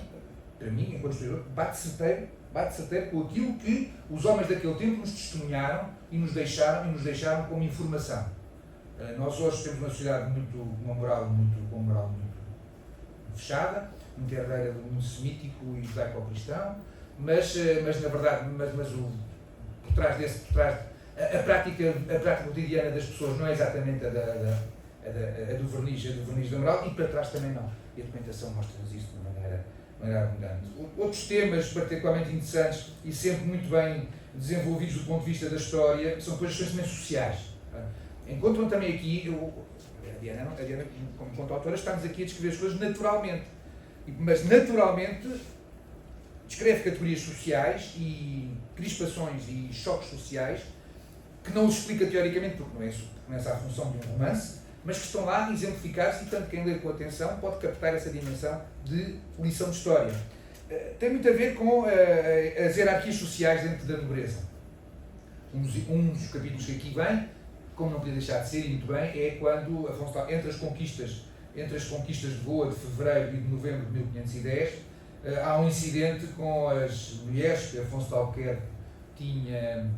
para mim, enquanto historiador, bate certeiro com aquilo que os homens daquele tempo nos testemunharam e nos deixaram como informação. Nós hoje temos uma sociedade com uma moral muito fechada, muito herdeira do mundo semítico e judaico-cristão, mas na verdade, por trás a prática cotidiana das pessoas não é exatamente a do verniz da moral, e para trás também não. E a documentação mostra-nos isso de uma maneira abundante. Outros temas particularmente interessantes e sempre muito bem desenvolvidos do ponto de vista da história são questões também sociais. Encontram também aqui, a Diana, como autora, está-nos aqui a descrever as coisas naturalmente, mas naturalmente descreve categorias sociais e crispações e choques sociais que não os explica teoricamente, porque não é essa a função de um romance, mas que estão lá exemplificados e, portanto, quem lê com atenção pode captar essa dimensão de lição de história. Tem muito a ver com as hierarquias sociais dentro da nobreza. Um dos capítulos que aqui vem, como não podia deixar de ser, e muito bem, é quando Afonso, entre as conquistas de Goa de fevereiro e de novembro de 1510, há um incidente com as mulheres que Afonso de Albuquerque tinha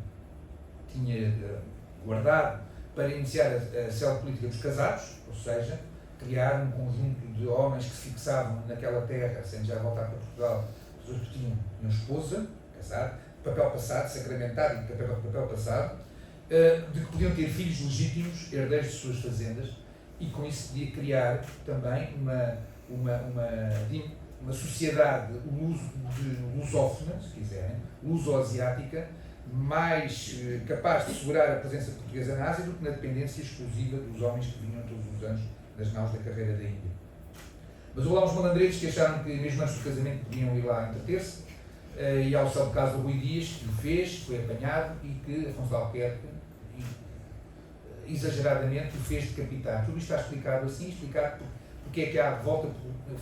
guardado para iniciar a célere política dos casados, ou seja, criar um conjunto de homens que se fixavam naquela terra, sem já voltar para Portugal, pessoas que tinham esposa, casado, papel passado, sacramentado e papel passado, de que podiam ter filhos legítimos, herdeiros de suas fazendas, e com isso podia criar também uma sociedade lusófona, se quiserem, luso-asiática, mais capaz de segurar a presença portuguesa na Ásia do que na dependência exclusiva dos homens que vinham todos os anos das naus da carreira da Índia. Mas houve lá uns malandreiros que acharam que mesmo antes do casamento podiam ir lá entreter-se, e há o célebre caso do Rui Dias, que o fez, foi apanhado e que Afonso de Albuquerque, exageradamente, o fez decapitar. Tudo isto está explicado assim, porque é que há a revolta,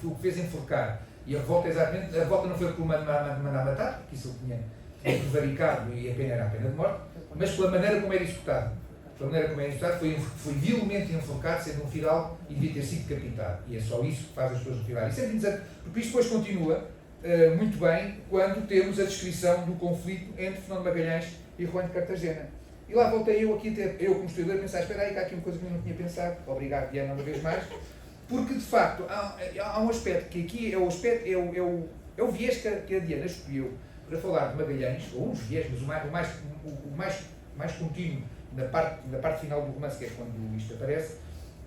foi o que fez enforcar. E a revolta, exatamente, a revolta não foi por mandar matar, porque isso ele tinha prevaricado e a pena era a pena de morte, mas pela maneira como era executado. Foi vilmente enforcado, sendo um fidalgo, e devia ter sido decapitado. E é só isso que faz as pessoas retirarem. Isso é interessante, porque isto depois continua muito bem quando temos a descrição do conflito entre Fernando Magalhães e Juan de Cartagena. E lá voltei eu como historiador, a pensar, espera aí, que há aqui uma coisa que eu não tinha pensado. Obrigado, Diana, uma vez mais. Porque, de facto, há um aspecto que aqui é o viés que a Diana escolheu para falar de Magalhães, ou uns viés, mas o mais contínuo na parte final do romance, que é quando isto aparece,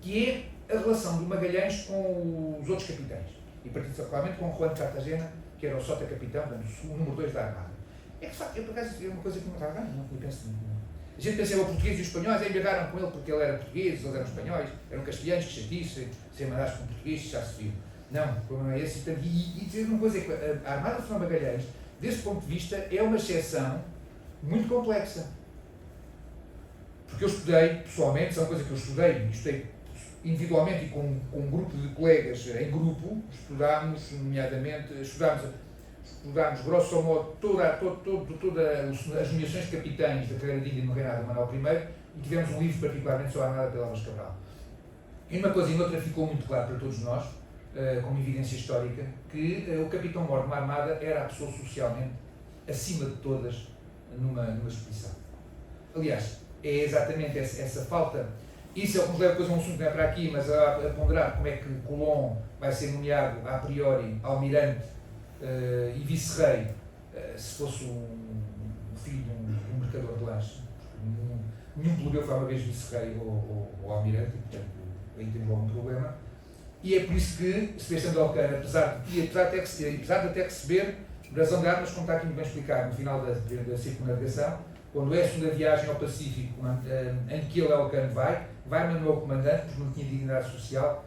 que é a relação do Magalhães com os outros capitães, e particularmente com Juan de Cartagena, que era o sota-capitão, o número 2 da Armada. É que, por acaso, é uma coisa que não penso muito. A gente pensava português e os espanhóis embriagaram com ele porque ele era português, eles eram espanhóis, eram castelhanos, que chatice, ser mandados com português, já se viu. Não, o problema é esse. E dizer uma coisa é que a Armada de Fernão Magalhães, desse ponto de vista, é uma exceção muito complexa. Porque eu estudei, pessoalmente, são coisas que eu estudei individualmente e com um grupo de colegas em grupo, estudámos, nomeadamente, estudámos grosso modo todas as nomeações de capitães da carreira digna no reinado de Manuel I e tivemos um livro particularmente sobre a Armada de Pedro Álvares Cabral. E uma coisa e outra ficou muito claro para todos nós, como evidência histórica, que o capitão-mor de uma armada era a pessoa socialmente acima de todas numa expedição. Aliás, é exatamente essa falta. Isso é o que nos leva depois a um assunto que não é para aqui, mas a ponderar como é que Colomb vai ser nomeado a priori almirante e vice-rei se fosse um filho de um mercador de lanche. Nenhum plebeu foi uma vez vice-rei ou almirante, e portanto aí temos algum problema. E é por isso que Sebastião de Elcano, apesar de até receber brasão de armas, como está aqui muito bem explicado no final da circunnavegação, quando é a segunda viagem ao Pacífico em que ele, Elcano, vai Manuel Comandante, porque não tinha dignidade social,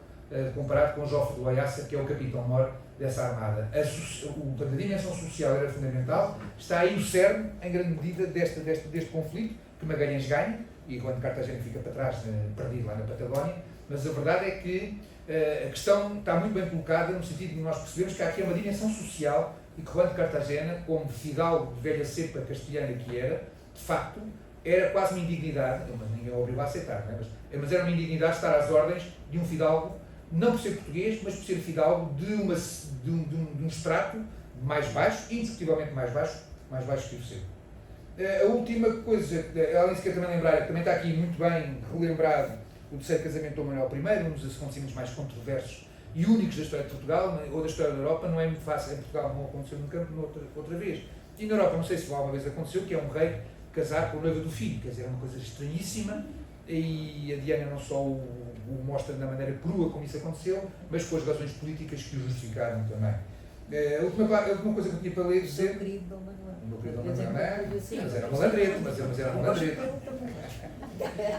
comparado com Joffre de Loiaça, que é o capitão-mor dessa armada. A dimensão social era fundamental, está aí o cerne, em grande medida, deste conflito, que Magalhães ganha, e quando Cartagena fica para trás, perdido lá na Patagónia, mas a verdade é que a questão está muito bem colocada, no sentido de nós percebermos que há aqui uma dimensão social, e que Juan de Cartagena, como fidalgo de velha cepa castelhana que era, de facto, era quase uma indignidade, mas ninguém o obrigou a aceitar, não é? Mas era uma indignidade estar às ordens de um fidalgo, não por ser português, mas por ser fidalgo de um extrato mais baixo, indiscutivelmente mais baixo que o seu. A última coisa, além de que eu também lembrar, também está aqui muito bem relembrado o terceiro casamento do Manuel I, um dos acontecimentos mais controversos e únicos da história de Portugal, ou da história da Europa. Não é muito fácil, em Portugal não aconteceu nunca, outra vez. E na Europa, não sei se alguma vez aconteceu, que é um rei casar com a noiva do filho, quer dizer, é uma coisa estranhíssima, e a Diana não só o mostra da maneira crua como isso aconteceu, mas com as razões políticas que o justificaram também. A última coisa que eu tinha para ler dizer...
O querido Dom Manuel.
O meu querido Dom Manuel, mas era malandrete,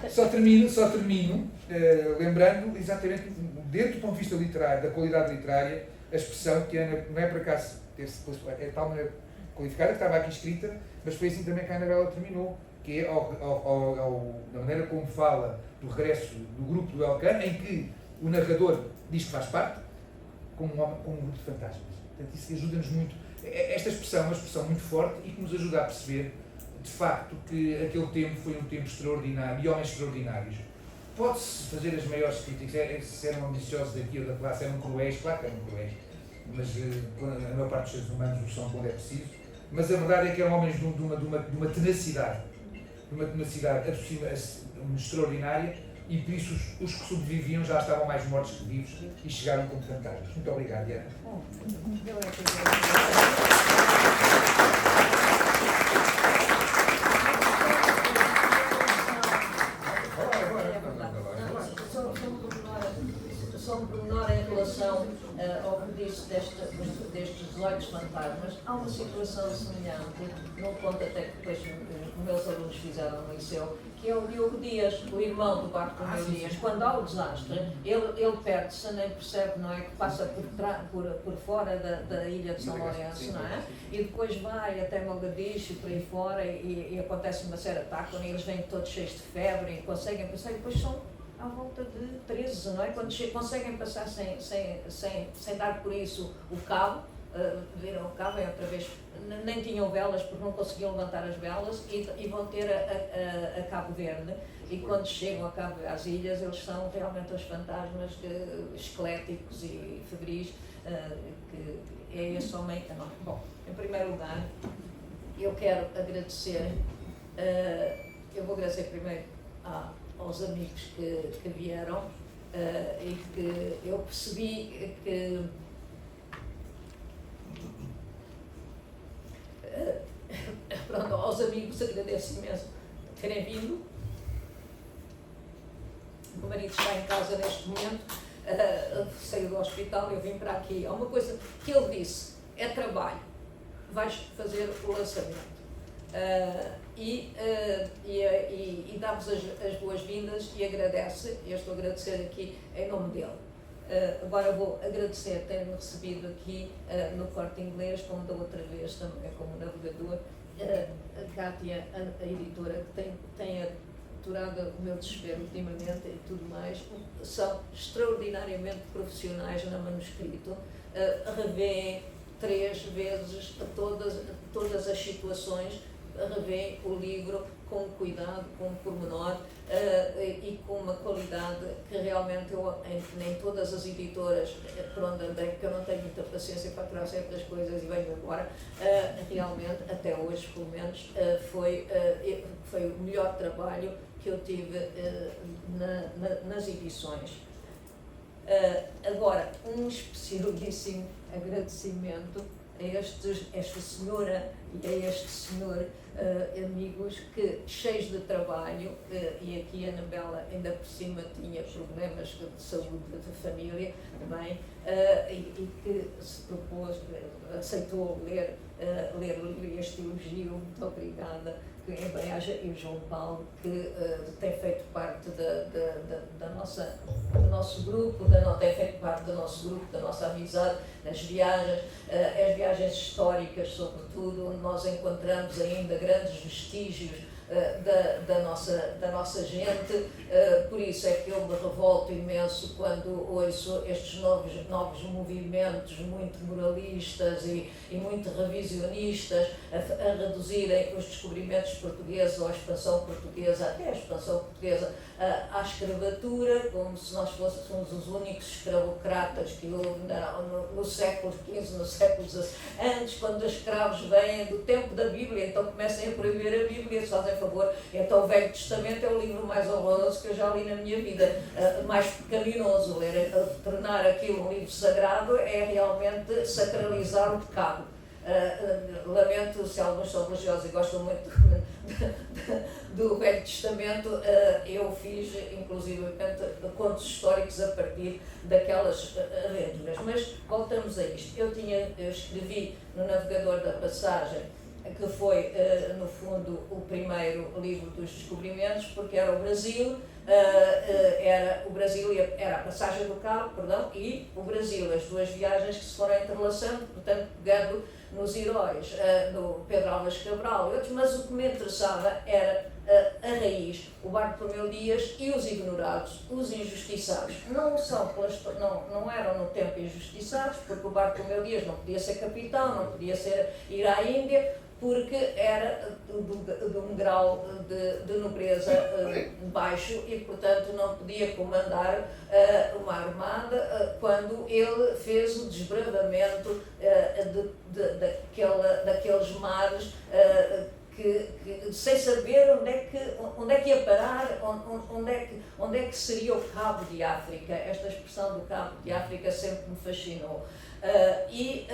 Só termino lembrando exatamente, dentro do ponto de vista literário, da qualidade literária, a expressão que Ana, não é por acaso, é tal maneira qualificada que estava aqui escrita, mas foi assim também que a novela terminou, que é da maneira como fala do regresso do grupo do Elcano, em que o narrador diz que faz parte, como um grupo de fantasmas. Portanto, isso ajuda-nos muito. Esta expressão é uma expressão muito forte e que nos ajuda a perceber, de facto, que aquele tempo foi um tempo extraordinário e homens extraordinários. Pode-se fazer as maiores críticas, se eram ambiciosos daqui ou da classe, eram cruéis, claro que eram cruéis, mas a maior parte dos seres humanos o são quando é preciso. Mas a verdade é que eram homens de uma tenacidade, extraordinária, e por isso os que sobreviviam já estavam mais mortos que vivos e chegaram como fantasmas. Muito obrigado, Diana.
Só um pormenor em relação ao que disse destes 18 fantasmas. Há uma situação semelhante, num ponto até que depois meus alunos fizeram no liceu, que é o Diogo Dias, o irmão do Bartolomeu Dias. Quando há o desastre, ele perde-se, nem percebe, não é? Que passa por fora da ilha de São Lourenço, não é? E depois vai até Mogadishu, por aí fora, e acontece uma série de ataques, onde eles vêm todos cheios de febre e conseguem passar, e depois são à volta de 13, não é? Quando conseguem passar sem dar por isso o cabo, viram o cabo e outra vez nem tinham velas porque não conseguiam levantar as velas e vão ter a Cabo Verde, e quando chegam às ilhas eles são realmente os fantasmas esqueléticos e febris, que é esse homem. Bom, em primeiro lugar eu quero agradecer, eu vou agradecer primeiro aos amigos que vieram, e que eu percebi que amigos, agradeço imenso terem vindo. O meu marido está em casa neste momento, saiu do hospital e eu vim para aqui. Há uma coisa que ele disse, é trabalho, vais fazer o lançamento. E dá-vos as boas-vindas e agradece, eu estou a agradecer aqui em nome dele. Agora vou agradecer ter-me recebido aqui no Corte Inglês, como da outra vez também como navegador, a Cátia, a editora, que tem aturado o meu desespero ultimamente e tudo mais, são extraordinariamente profissionais no manuscrito, revêem 3 vezes todas as situações, revêem o livro com cuidado, com pormenor e com uma qualidade que realmente eu, nem todas as editoras por onde andei, porque eu não tenho muita paciência para aturar certas coisas e venho embora, realmente, até hoje pelo menos, foi o melhor trabalho que eu tive nas edições. Agora, um especialíssimo agradecimento a esta senhora e a este senhor, amigos, que cheios de trabalho, e aqui a Anabela ainda por cima tinha problemas de saúde de família também, e que se propôs, aceitou ler este elogio. Muito obrigada. Que em bem-aja, e o João Paulo, que tem feito parte do nosso grupo, tem feito parte do nosso grupo, da nossa amizade, nas viagens, as viagens históricas, sobretudo, onde nós encontramos ainda grandes vestígios da nossa gente. Por isso é que eu me revolto imenso quando ouço estes novos movimentos muito moralistas e muito revisionistas a reduzirem os descobrimentos portugueses ou a expansão portuguesa, até a expansão portuguesa, à escravatura, como se nós fôssemos os únicos escravocratas que houve no século XV, no século XVI, antes, quando os escravos vêm do tempo da Bíblia, então comecem a proibir a Bíblia, se fazem favor. Então o Velho Testamento é o livro mais horroroso que eu já li na minha vida, mais pecaminoso. Tornar aquilo um livro sagrado é realmente sacralizar o pecado. Lamento se alguns são religiosos e gostam muito do Velho Testamento. Eu fiz, inclusive, contos históricos a partir daquelas aventuras. Mas voltamos a isto. Eu escrevi no Navegador da Passagem, que foi, no fundo, o primeiro livro dos descobrimentos, porque era o Brasil, era a Passagem do Cabo, e o Brasil, as duas viagens que se foram entrelaçando, portanto, pegando nos heróis, no Pedro Álvares Cabral e outros, mas o que me interessava era a raiz, o Bartolomeu Dias e os ignorados, os injustiçados. Não eram no tempo injustiçados, porque o Bartolomeu Dias não podia ser capitão, não podia ir à Índia, porque era de um grau de nobreza baixo e, portanto, não podia comandar uma armada quando ele fez o desbravamento daqueles mares sem saber onde é que ia parar, onde é que seria o Cabo de África. Esta expressão do Cabo de África sempre me fascinou. E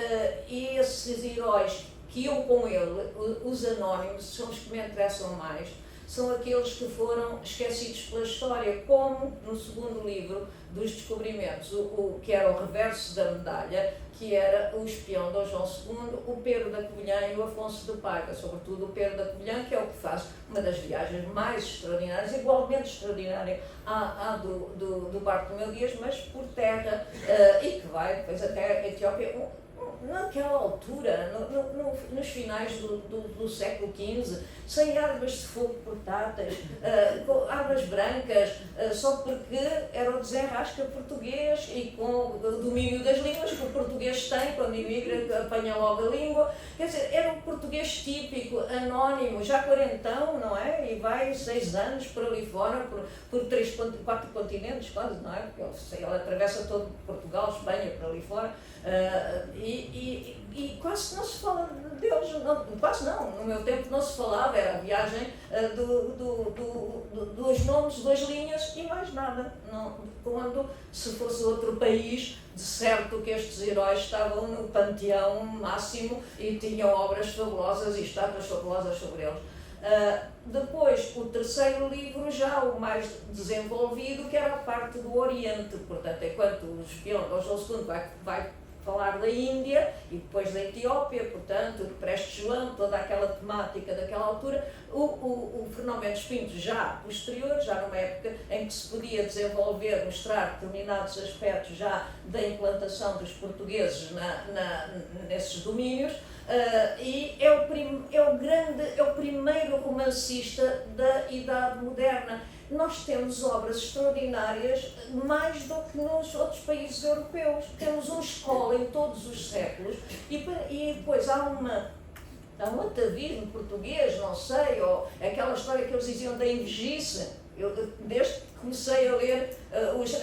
esses heróis que iam com ele, os anónimos, são os que me interessam mais, são aqueles que foram esquecidos pela história, como no segundo livro dos descobrimentos, que era o reverso da medalha, que era o espião Dom João II, o Pedro da Covilhã e o Afonso de Paiva, sobretudo o Pedro da Covilhã, que é o que faz uma das viagens mais extraordinárias, igualmente extraordinária à do Bartolomeu Dias, mas por terra, e que vai depois até a Etiópia. Naquela altura, nos finais do século XV, sem armas de fogo portáteis, com armas brancas, só porque era o desenrasca português e com o domínio das línguas que o português tem, quando imigra apanha logo a língua. Quer dizer, era um português típico, anónimo, já quarentão, não é? E vai 6 anos por ali fora, por 4 continentes quase, não é? Porque ele atravessa todo Portugal, Espanha, por ali fora. E quase não se fala deles, quase não, no meu tempo não se falava, era a viagem dos nomes, das linhas e mais nada. Quando, se fosse outro país, de certo que estes heróis estavam no panteão máximo e tinham obras fabulosas e estátuas fabulosas sobre eles. Depois, o terceiro livro, já o mais desenvolvido, que era a parte do Oriente, portanto, enquanto o espião João II vai falar da Índia e depois da Etiópia, portanto, o Preste João, toda aquela temática daquela altura, o Fernão Mendes Pinto já posterior, já numa época em que se podia desenvolver, mostrar determinados aspectos já da implantação dos portugueses nesses domínios, e é o primeiro romancista da Idade Moderna. Nós temos obras extraordinárias, mais do que nos outros países europeus. Temos uma escola em todos os séculos e depois há um atavismo português, não sei, ou aquela história que eles diziam da invejice. Eu, desde que comecei a ler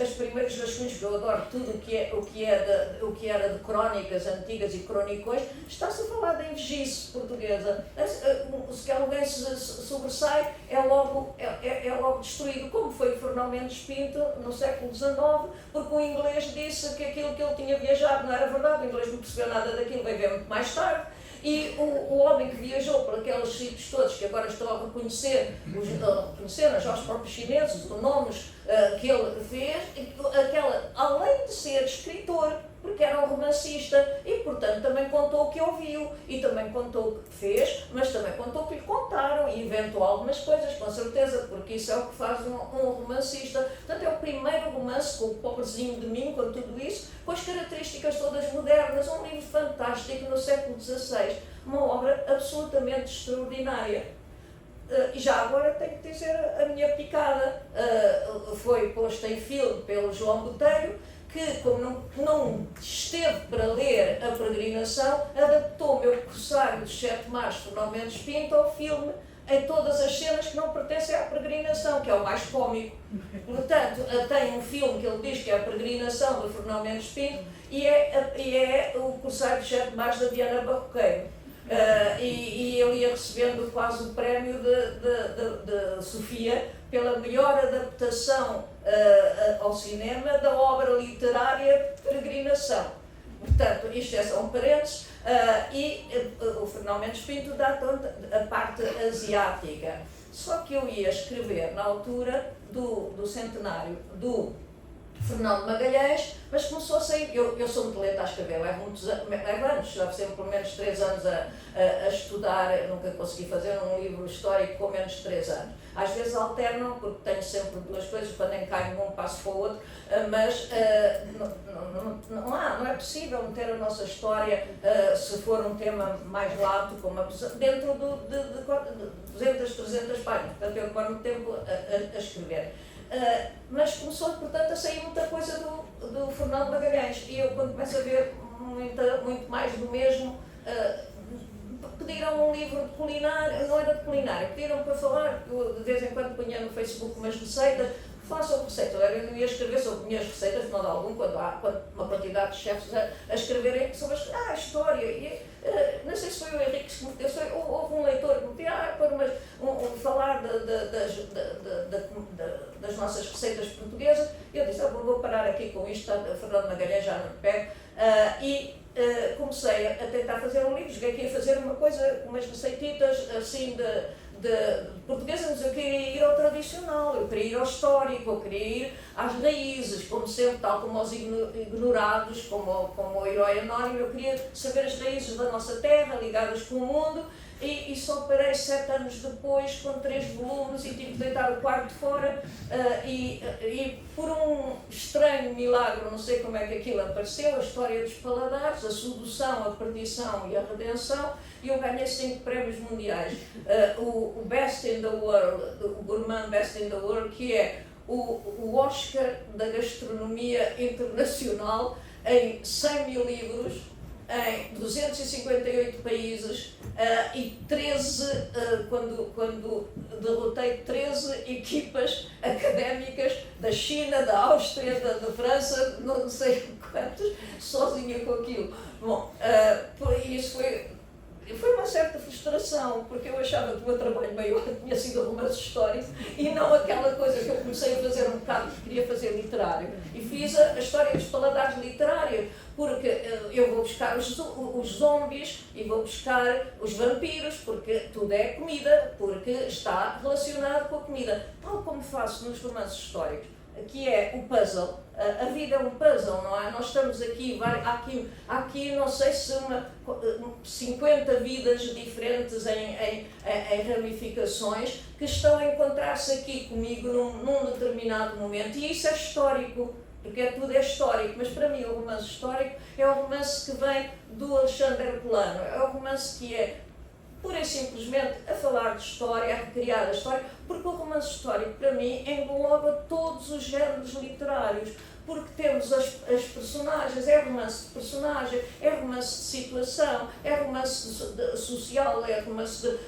as primeiros rascunhos, que eu adoro tudo o que era de crónicas antigas e cronicões, está-se a falar da invejice portuguesa. Se alguém se sobressai, é logo destruído, como foi o Fernão Mendes Pinto no século XIX, porque o inglês disse que aquilo que ele tinha viajado não era verdade, o inglês não percebeu nada daquilo, veio ver muito mais tarde. E o homem que viajou por aqueles sítios todos, que agora estão a reconhecer já os próprios chineses, os nomes que ele fez, além de ser escritor, porque era um romancista, e portanto também contou o que ouviu, e também contou o que fez, mas também contou o que lhe contaram, e inventou algumas coisas, com certeza, porque isso é o que faz um romancista. Portanto, é o primeiro romance, com o pobrezinho de mim, com tudo isso, com as características todas modernas, um livro fantástico no século XVI, uma obra absolutamente extraordinária. E já agora tenho que dizer a minha picada, foi posta em filme pelo João Botelho, que, como não esteve para ler A Peregrinação, adaptou o meu corsário dos 7 mares, Fernão Mendes Pinto, ao filme, em todas as cenas que não pertencem à Peregrinação, que é o mais cómico. Portanto, tem um filme que ele diz que é A Peregrinação, do Fernão Mendes Pinto, e é o corsário dos 7 mares da Diana Barroqueiro. E ele ia recebendo quase o prémio de Sofia pela melhor adaptação ao cinema da obra literária Peregrinação. Portanto, isto é só um parênteses, e o Fernão Mendes Pinto dá a parte asiática. Só que eu ia escrever na altura do centenário do Fernão de Magalhães, mas começou a sair. Eu sou muito lenta a escrever, levo anos, já sempre pelo menos 3 anos a estudar, nunca consegui fazer um livro histórico com menos de 3 anos. Às vezes alternam, porque tenho sempre 2 coisas, quando encaio num passo para o outro, mas não é possível meter a nossa história, se for um tema mais lato, dentro de 200, 300 páginas. Portanto, eu demoro muito tempo a escrever. Mas começou, portanto, a sair muita coisa do Fernão de Magalhães, e eu, quando começo a ver muito mais do mesmo, pediram um livro de culinária, não era de culinária, pediram para falar, eu de vez em quando punha no Facebook umas receitas, falar sobre receitas. Eu não ia escrever sobre minhas receitas, de modo algum, quando há uma quantidade de chefes a escreverem sobre a história. E, não sei se foi o Henrique que me meteu, houve um leitor que me meteu falar das nossas receitas portuguesas. E eu disse, vou parar aqui com isto, Fernando Magalhães já não me pego. Comecei a tentar fazer um livro, cheguei aqui a fazer umas receititas assim de portuguesa, mas eu queria ir ao tradicional, eu queria ir ao histórico, eu queria ir às raízes, como sempre, tal como aos ignorados, como o herói anónimo, eu queria saber as raízes da nossa terra, ligadas com o mundo, e só parei 7 anos depois, com 3 volumes, e tive que deitar o quarto fora, e por um estranho milagre, não sei como é que aquilo apareceu, a história dos paladares, a sedução, a perdição e a redenção, e eu ganhei 5 prémios mundiais. O Best in the World, o Gourmand Best in the World, que é o Oscar da gastronomia internacional, em 100 mil livros, em 258 países, e 13, quando derrotei 13 equipas académicas da China, da Áustria, da França, não sei quantos, sozinha com aquilo. Bom, isso foi uma certa frustração, porque eu achava que o meu trabalho maior tinha sido romance histórico e não aquela coisa que eu comecei a fazer um bocado que queria fazer literário. E fiz a história dos paladares literários, porque eu vou buscar os zombies e vou buscar os vampiros, porque tudo é comida, porque está relacionado com a comida. Tal como faço nos romances históricos, que é o puzzle. A vida é um puzzle, não é? Nós estamos aqui, há aqui não sei se 50 vidas diferentes em ramificações que estão a encontrar-se aqui comigo num determinado momento, e isso é histórico, porque tudo é histórico, mas para mim o romance histórico é o romance que vem do Alexandre Herculano, é o romance que é pura e simplesmente a falar de história, a recriar a história, porque o romance histórico, para mim, engloba todos os géneros literários, porque temos as personagens, é romance de personagem, é romance de situação, é romance social, é romance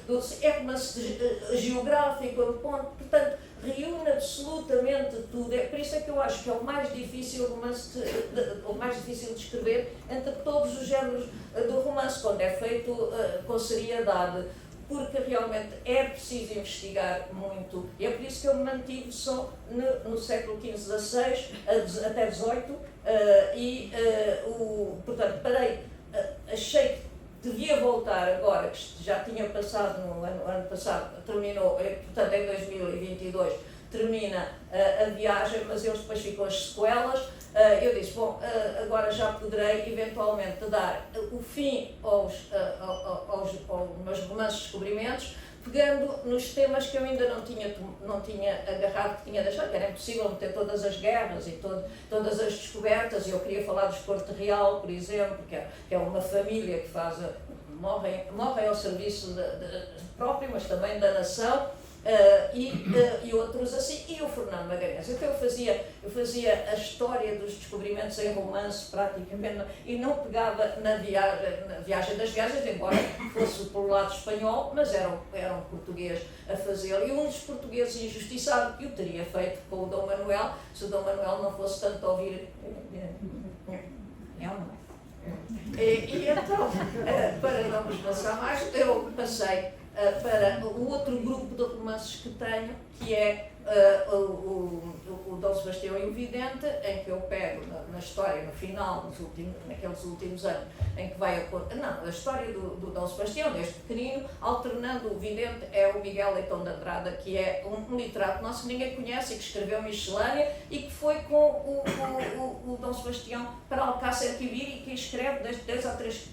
geográfico, portanto, reúne absolutamente tudo. É por isso é que eu acho que é o mais difícil o mais difícil de escrever entre todos os géneros do romance, quando é feito com seriedade, porque realmente é preciso investigar muito. E é por isso que eu me mantive só no século XV, XVI até XVIII, portanto, parei, achei que devia voltar agora, que já tinha passado no ano passado, terminou, portanto em 2022, termina a viagem, mas eles depois ficam as sequelas. Eu disse, bom, agora já poderei eventualmente dar o fim aos meus romances descobrimentos, pegando nos temas que eu ainda não tinha agarrado, que tinha deixado, que era impossível meter todas as guerras e todas as descobertas. Eu queria falar dos Corte Real, por exemplo, que é uma família que morrem ao serviço próprio, mas também da nação. E outros assim, e o Fernando Magalhães. Então eu fazia a história dos descobrimentos em romance praticamente, e não pegava na viagem das viagens, embora fosse pelo lado espanhol, mas era um português a fazê-lo, e um dos portugueses injustiçado que o teria feito com o Dom Manuel, se o Dom Manuel não fosse tanto ouvir. É ou não é? E então, para não vos passar mais, eu passei para o outro grupo de romances que tenho, que é o Dom Sebastião e o Vidente, em que eu pego na história, no final, naqueles últimos anos, em que vai a história do Dom Sebastião, desde pequenino, alternando. O Vidente é o Miguel Leitão de Andrada, que é um literato nosso que ninguém conhece e que escreveu Miscelânea e que foi com o Dom Sebastião para Alcácer Quibir, e que escreve desde 2 a 3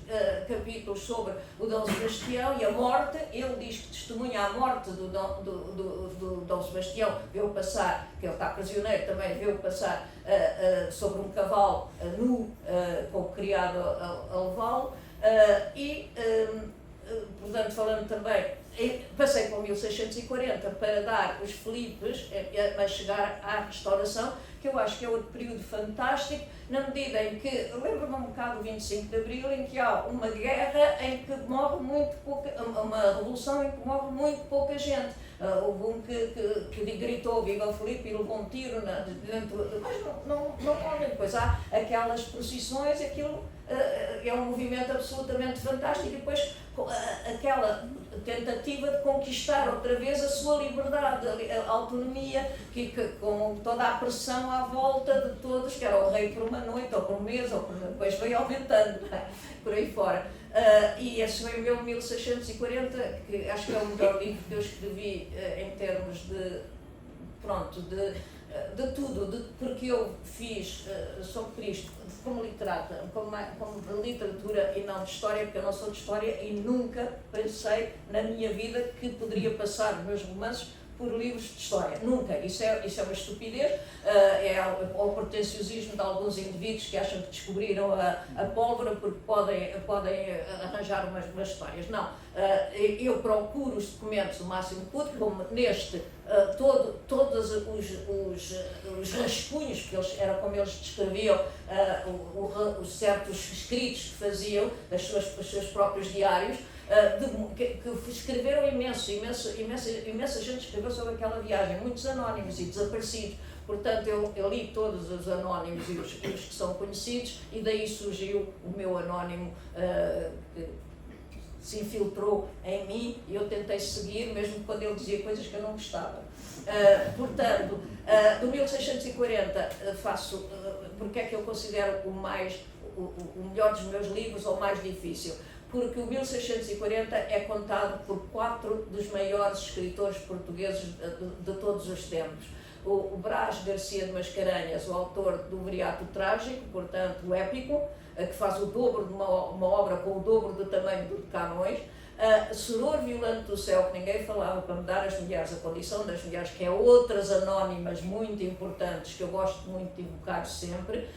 capítulos sobre o Dom Sebastião e a morte. Ele diz que testemunha a morte do Dom Sebastião, viu passar, que ele está prisioneiro também, viu passar sobre um cavalo nu, com o criado a levá-lo, portanto, falando também, passei com 1640 para dar os Filipes, a chegar à restauração, que eu acho que é outro período fantástico, na medida em que, lembro-me um bocado do 25 de Abril, em que há uma guerra em que morre muito pouca, uma revolução em que morre muito pouca gente. Houve um que gritou Viva Filipe e levou um tiro dentro, mas não morre. Depois há aquelas procissões, aquilo é um movimento absolutamente fantástico, e depois aquela tentativa de conquistar outra vez a sua liberdade, a autonomia, que com toda a pressão à volta de todos, que era o rei por uma noite, ou por um mês, ou depois foi aumentando, por aí fora. E esse foi o meu 1640, que acho que é o melhor livro que eu escrevi em termos de tudo, porque eu fiz sobre Cristo como literata, como literatura e não de história, porque eu não sou de história e nunca pensei na minha vida que poderia passar os meus romances por livros de história. Nunca. Isso é uma estupidez, é o pretenciosismo de alguns indivíduos que acham que descobriram a pólvora porque podem arranjar umas histórias. Não. Eu procuro os documentos o máximo que pude, como neste, todos os rascunhos, porque era como eles descreviam os certos escritos que faziam, os seus próprios diários, que escreveram imensa gente escreveu sobre aquela viagem, muitos anónimos e desaparecidos. Portanto, eu li todos os anónimos e os que são conhecidos, e daí surgiu o meu anónimo, que se infiltrou em mim, e eu tentei seguir, mesmo quando ele dizia coisas que eu não gostava. Portanto, do 1640 faço, porque é que eu considero o melhor dos meus livros ou o mais difícil, porque o 1640 é contado por 4 dos maiores escritores portugueses de todos os tempos. O Brás Garcia de Mascarenhas, o autor do Viriato Trágico, portanto o épico, que faz o dobro de uma obra com o dobro do tamanho do de Camões. Soror Violante do Céu, que ninguém falava, para mudar as mulheres, a condição das mulheres, que é outras anónimas muito importantes, que eu gosto muito de evocar sempre.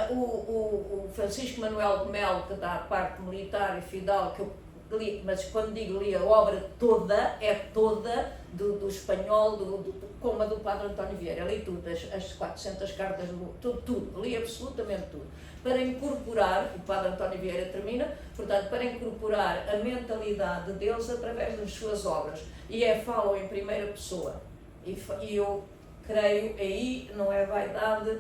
O Francisco Manuel de Melo, que dá a parte militar e fidal, que eu li, mas quando digo li a obra toda, é toda do espanhol, como a do Padre António Vieira. Li tudo, as 400 cartas, tudo, li absolutamente tudo. Para incorporar, o Padre António Vieira termina, portanto, para incorporar a mentalidade deles através das suas obras. E falam em primeira pessoa. E eu creio, aí não é vaidade,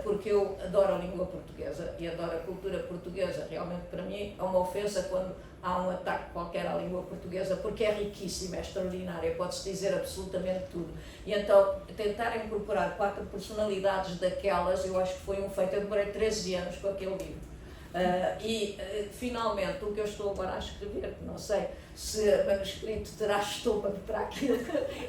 porque eu adoro a língua portuguesa e adoro a cultura portuguesa. Realmente, para mim, é uma ofensa quando há um ataque qualquer à língua portuguesa, porque é riquíssima, é extraordinária, pode-se dizer absolutamente tudo. E então, tentar incorporar 4 personalidades daquelas, eu acho que foi um feito. Eu demorei 13 anos com aquele livro. Finalmente, o que eu estou agora a escrever, não sei se o manuscrito terá estômago para aquilo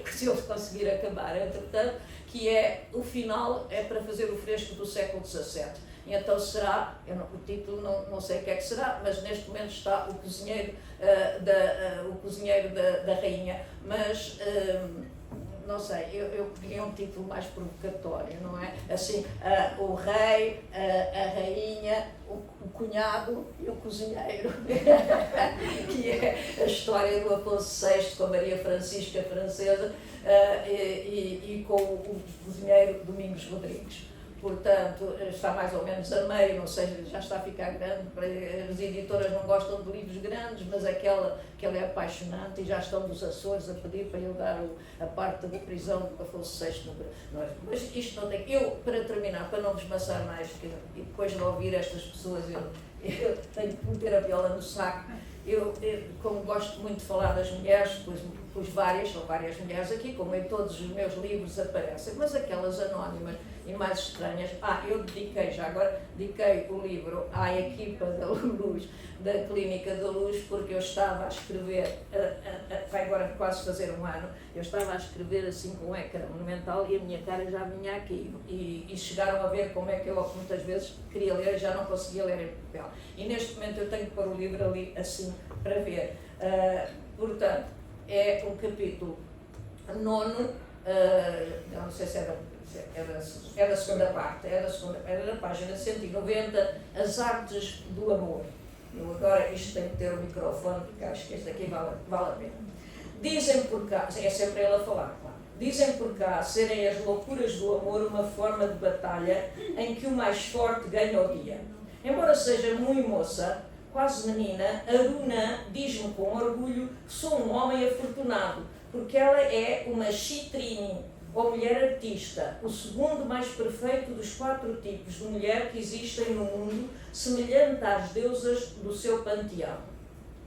que se eu conseguir acabar, entretanto, que é o final, é para fazer o fresco do século XVII. E então será, o título não sei o que é que será, mas neste momento está o cozinheiro, da rainha, mas não sei, eu queria um título mais provocatório, não é? Assim, o rei, a rainha, o cunhado e o cozinheiro, que é a história do Afonso VI com a Maria Francisca francesa e com o cozinheiro Domingos Rodrigues. Portanto, está mais ou menos a meio, não sei, já está a ficar grande. As editoras não gostam de livros grandes, mas aquela é apaixonante, e já estão dos Açores a pedir para eu dar a parte da prisão do Afonso VI. Mas isto não tem. Eu, para terminar, para não vos maçar mais, e depois de ouvir estas pessoas, eu tenho que meter a viola no saco. Eu, como gosto muito de falar das mulheres, pois são várias mulheres aqui, como em todos os meus livros aparecem, mas aquelas anónimas e mais estranhas. Eu dediquei o livro à equipa da Luz, da Clínica da Luz, porque eu estava a escrever, vai agora quase fazer um ano, eu estava a escrever assim com um ecrã monumental e a minha cara já vinha aqui, e chegaram a ver como é que eu muitas vezes queria ler e já não conseguia ler em papel. E neste momento eu tenho que pôr o livro ali assim para ver. Portanto, é um capítulo 9, não sei se é da segunda parte, é da página 190, As Artes do Amor. Eu agora, isto tem que ter o microfone, porque acho que este aqui vale a pena. Dizem por cá, é sempre ele a falar, claro. Dizem por cá serem as loucuras do amor uma forma de batalha em que o mais forte ganha o dia. Embora seja muito moça, quase menina, Aruna diz-me com orgulho que sou um homem afortunado, porque ela é uma chitrini, ou mulher artista, o segundo mais perfeito dos 4 tipos de mulher que existem no mundo, semelhante às deusas do seu panteão.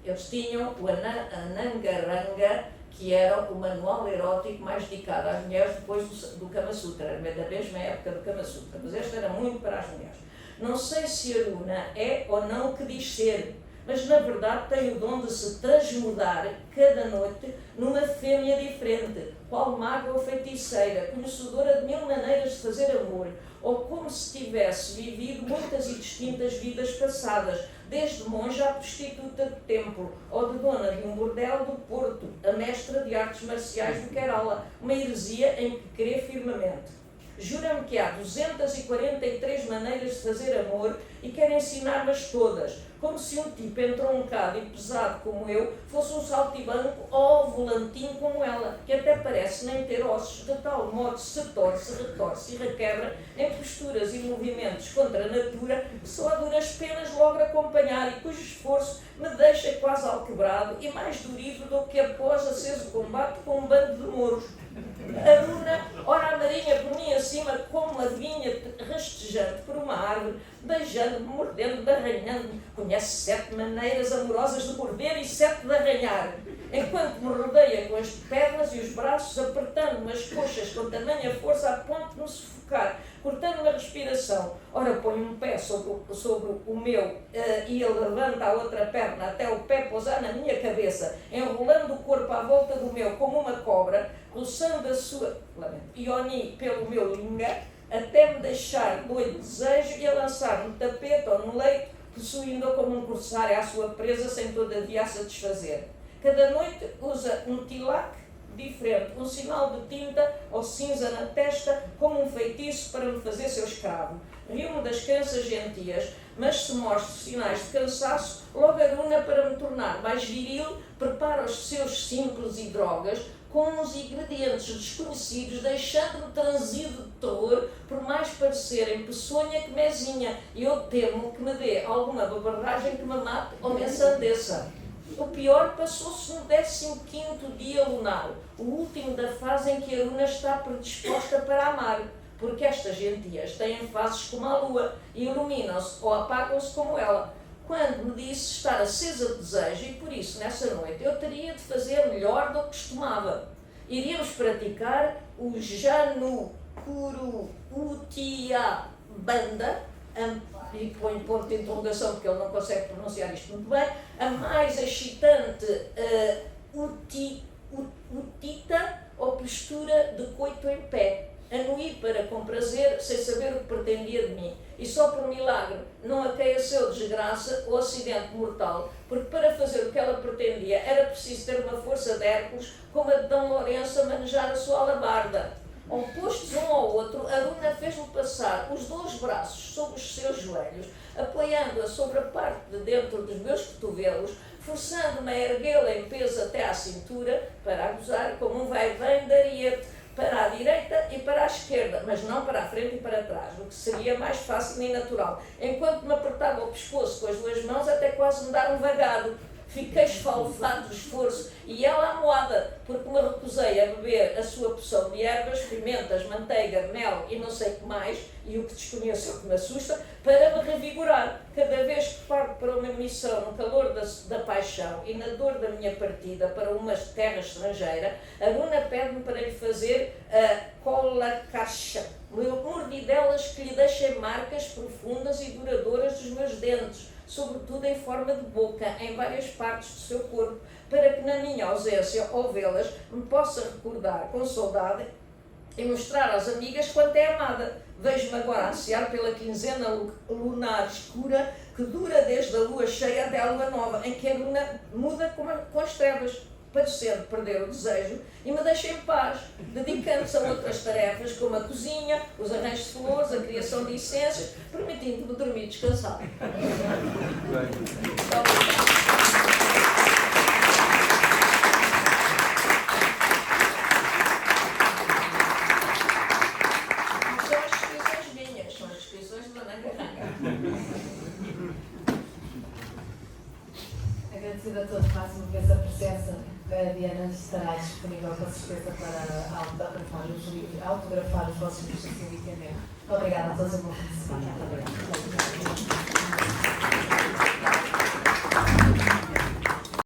Eles tinham o Anangaranga, que era o manual erótico mais dedicado às mulheres depois do Kama Sutra, era da mesma época do Kama Sutra, mas este era muito para as mulheres. Não sei se Aruna é ou não o que diz ser, mas na verdade tem o dom de se transmudar cada noite numa fêmea diferente, qual maga ou feiticeira, conhecedora de 1000 maneiras de fazer amor, ou como se tivesse vivido muitas e distintas vidas passadas, desde monja à prostituta de templo, ou de dona de um bordel do Porto, a mestra de artes marciais do Kerala, uma heresia em que crê firmemente. Jura-me que há 243 maneiras de fazer amor e quer ensinar-nas todas, como se um tipo entroncado e pesado como eu fosse um saltibanco ou volantinho como ela, que até parece nem ter ossos, de tal modo se torce, retorce e requebra em posturas e movimentos contra a natura, que só a duras penas logo acompanhar e cujo esforço me deixa quase alquebrado e mais dorido do que após aceso combate com um bando de mouros. Aruna, ora a marinha por mim acima como uma vinha rastejante por uma árvore, beijando-me, mordendo-me, arranhando-me. Conhece 7 maneiras amorosas de morder e 7 de arranhar. enquanto me rodeia com as pernas e os braços, apertando-me as coxas com tamanha força a ponto de me sufocar, cortando-me a respiração. Ora, põe um pé sobre o meu e ele levanta a outra perna até o pé pousar na minha cabeça, enrolando o corpo à volta do meu como uma cobra, roçando a sua ioni pelo meu linga, até me deixar doido de desejo e a lançar no tapete ou no leito, possuindo-a como um corsário à sua presa, sem todavia a satisfazer. Cada noite usa um tilac diferente, um sinal de tinta ou cinza na testa, como um feitiço para me fazer seu escravo. Rio-me das crenças gentias, mas se mostro sinais de cansaço, logo Aruna, para me tornar mais viril, prepara os seus simples e drogas com uns ingredientes desconhecidos, deixando-me transido de terror, por mais parecerem peçonha que mezinha, e eu temo que me dê alguma babarragem que me mate ou me ensandeça. O pior passou-se no 15º dia lunar, o último da fase em que Aruna está predisposta para amar, porque estas gentias têm fases como a lua, e iluminam-se ou apagam-se como ela. Quando me disse estar acesa de desejo, e por isso, nessa noite, eu teria de fazer melhor do que costumava. Iríamos praticar o Janu Kuru Utia Banda, e põe ponto de interrogação porque ele não consegue pronunciar isto muito bem, a mais excitante utita ou postura de coito em pé. Anuí para comprazer, sem saber o que pretendia de mim, e só por milagre não acaeceu desgraça ou acidente mortal, porque para fazer o que ela pretendia era preciso ter uma força de Hércules como a de D. Lourenço a manejar a sua alabarda. Opostos um ao outro, Aruna fez-me passar os 2 braços sobre os seus joelhos, apoiando-a sobre a parte de dentro dos meus cotovelos, forçando-me a erguê-la em peso até à cintura, para a gozar como um vai-vem de ariete, para a direita e para a esquerda, mas não para a frente e para trás, o que seria mais fácil e natural, enquanto me apertava o pescoço com as 2 mãos até quase me dar um vagado. Fiquei esfalfado do esforço e ela amoada, porque me recusei a beber a sua poção de ervas, pimentas, manteiga, mel e não sei o que mais, e o que desconheço é o que me assusta, para me revigorar. Cada vez que parto para uma missão no calor da paixão e na dor da minha partida para uma terra estrangeira, Aruna pede-me para lhe fazer a colacacha, mordidelas que lhe deixem marcas profundas e duradouras dos meus dentes, sobretudo em forma de boca, em várias partes do seu corpo, para que na minha ausência, ao vê-las, me possa recordar com saudade e mostrar às amigas quanto é amada. Vejo-me agora ansiar pela quinzena lunar escura que dura desde a lua cheia até a lua nova, em que a luna muda com as trevas, parecendo perder o desejo, e me deixa em paz, dedicando-se a outras tarefas, como a cozinha, os arranjos de flores, a criação de essências, permitindo-me dormir descansado. São as descrições minhas, são as descrições de Dona Garranha.
Agradecida a todos mais uma vez a presença. A Diana estará disponível com certeza para autografar os vossos livros, se assim entender. Obrigada a todos e um bom fim de semana. Muito obrigada.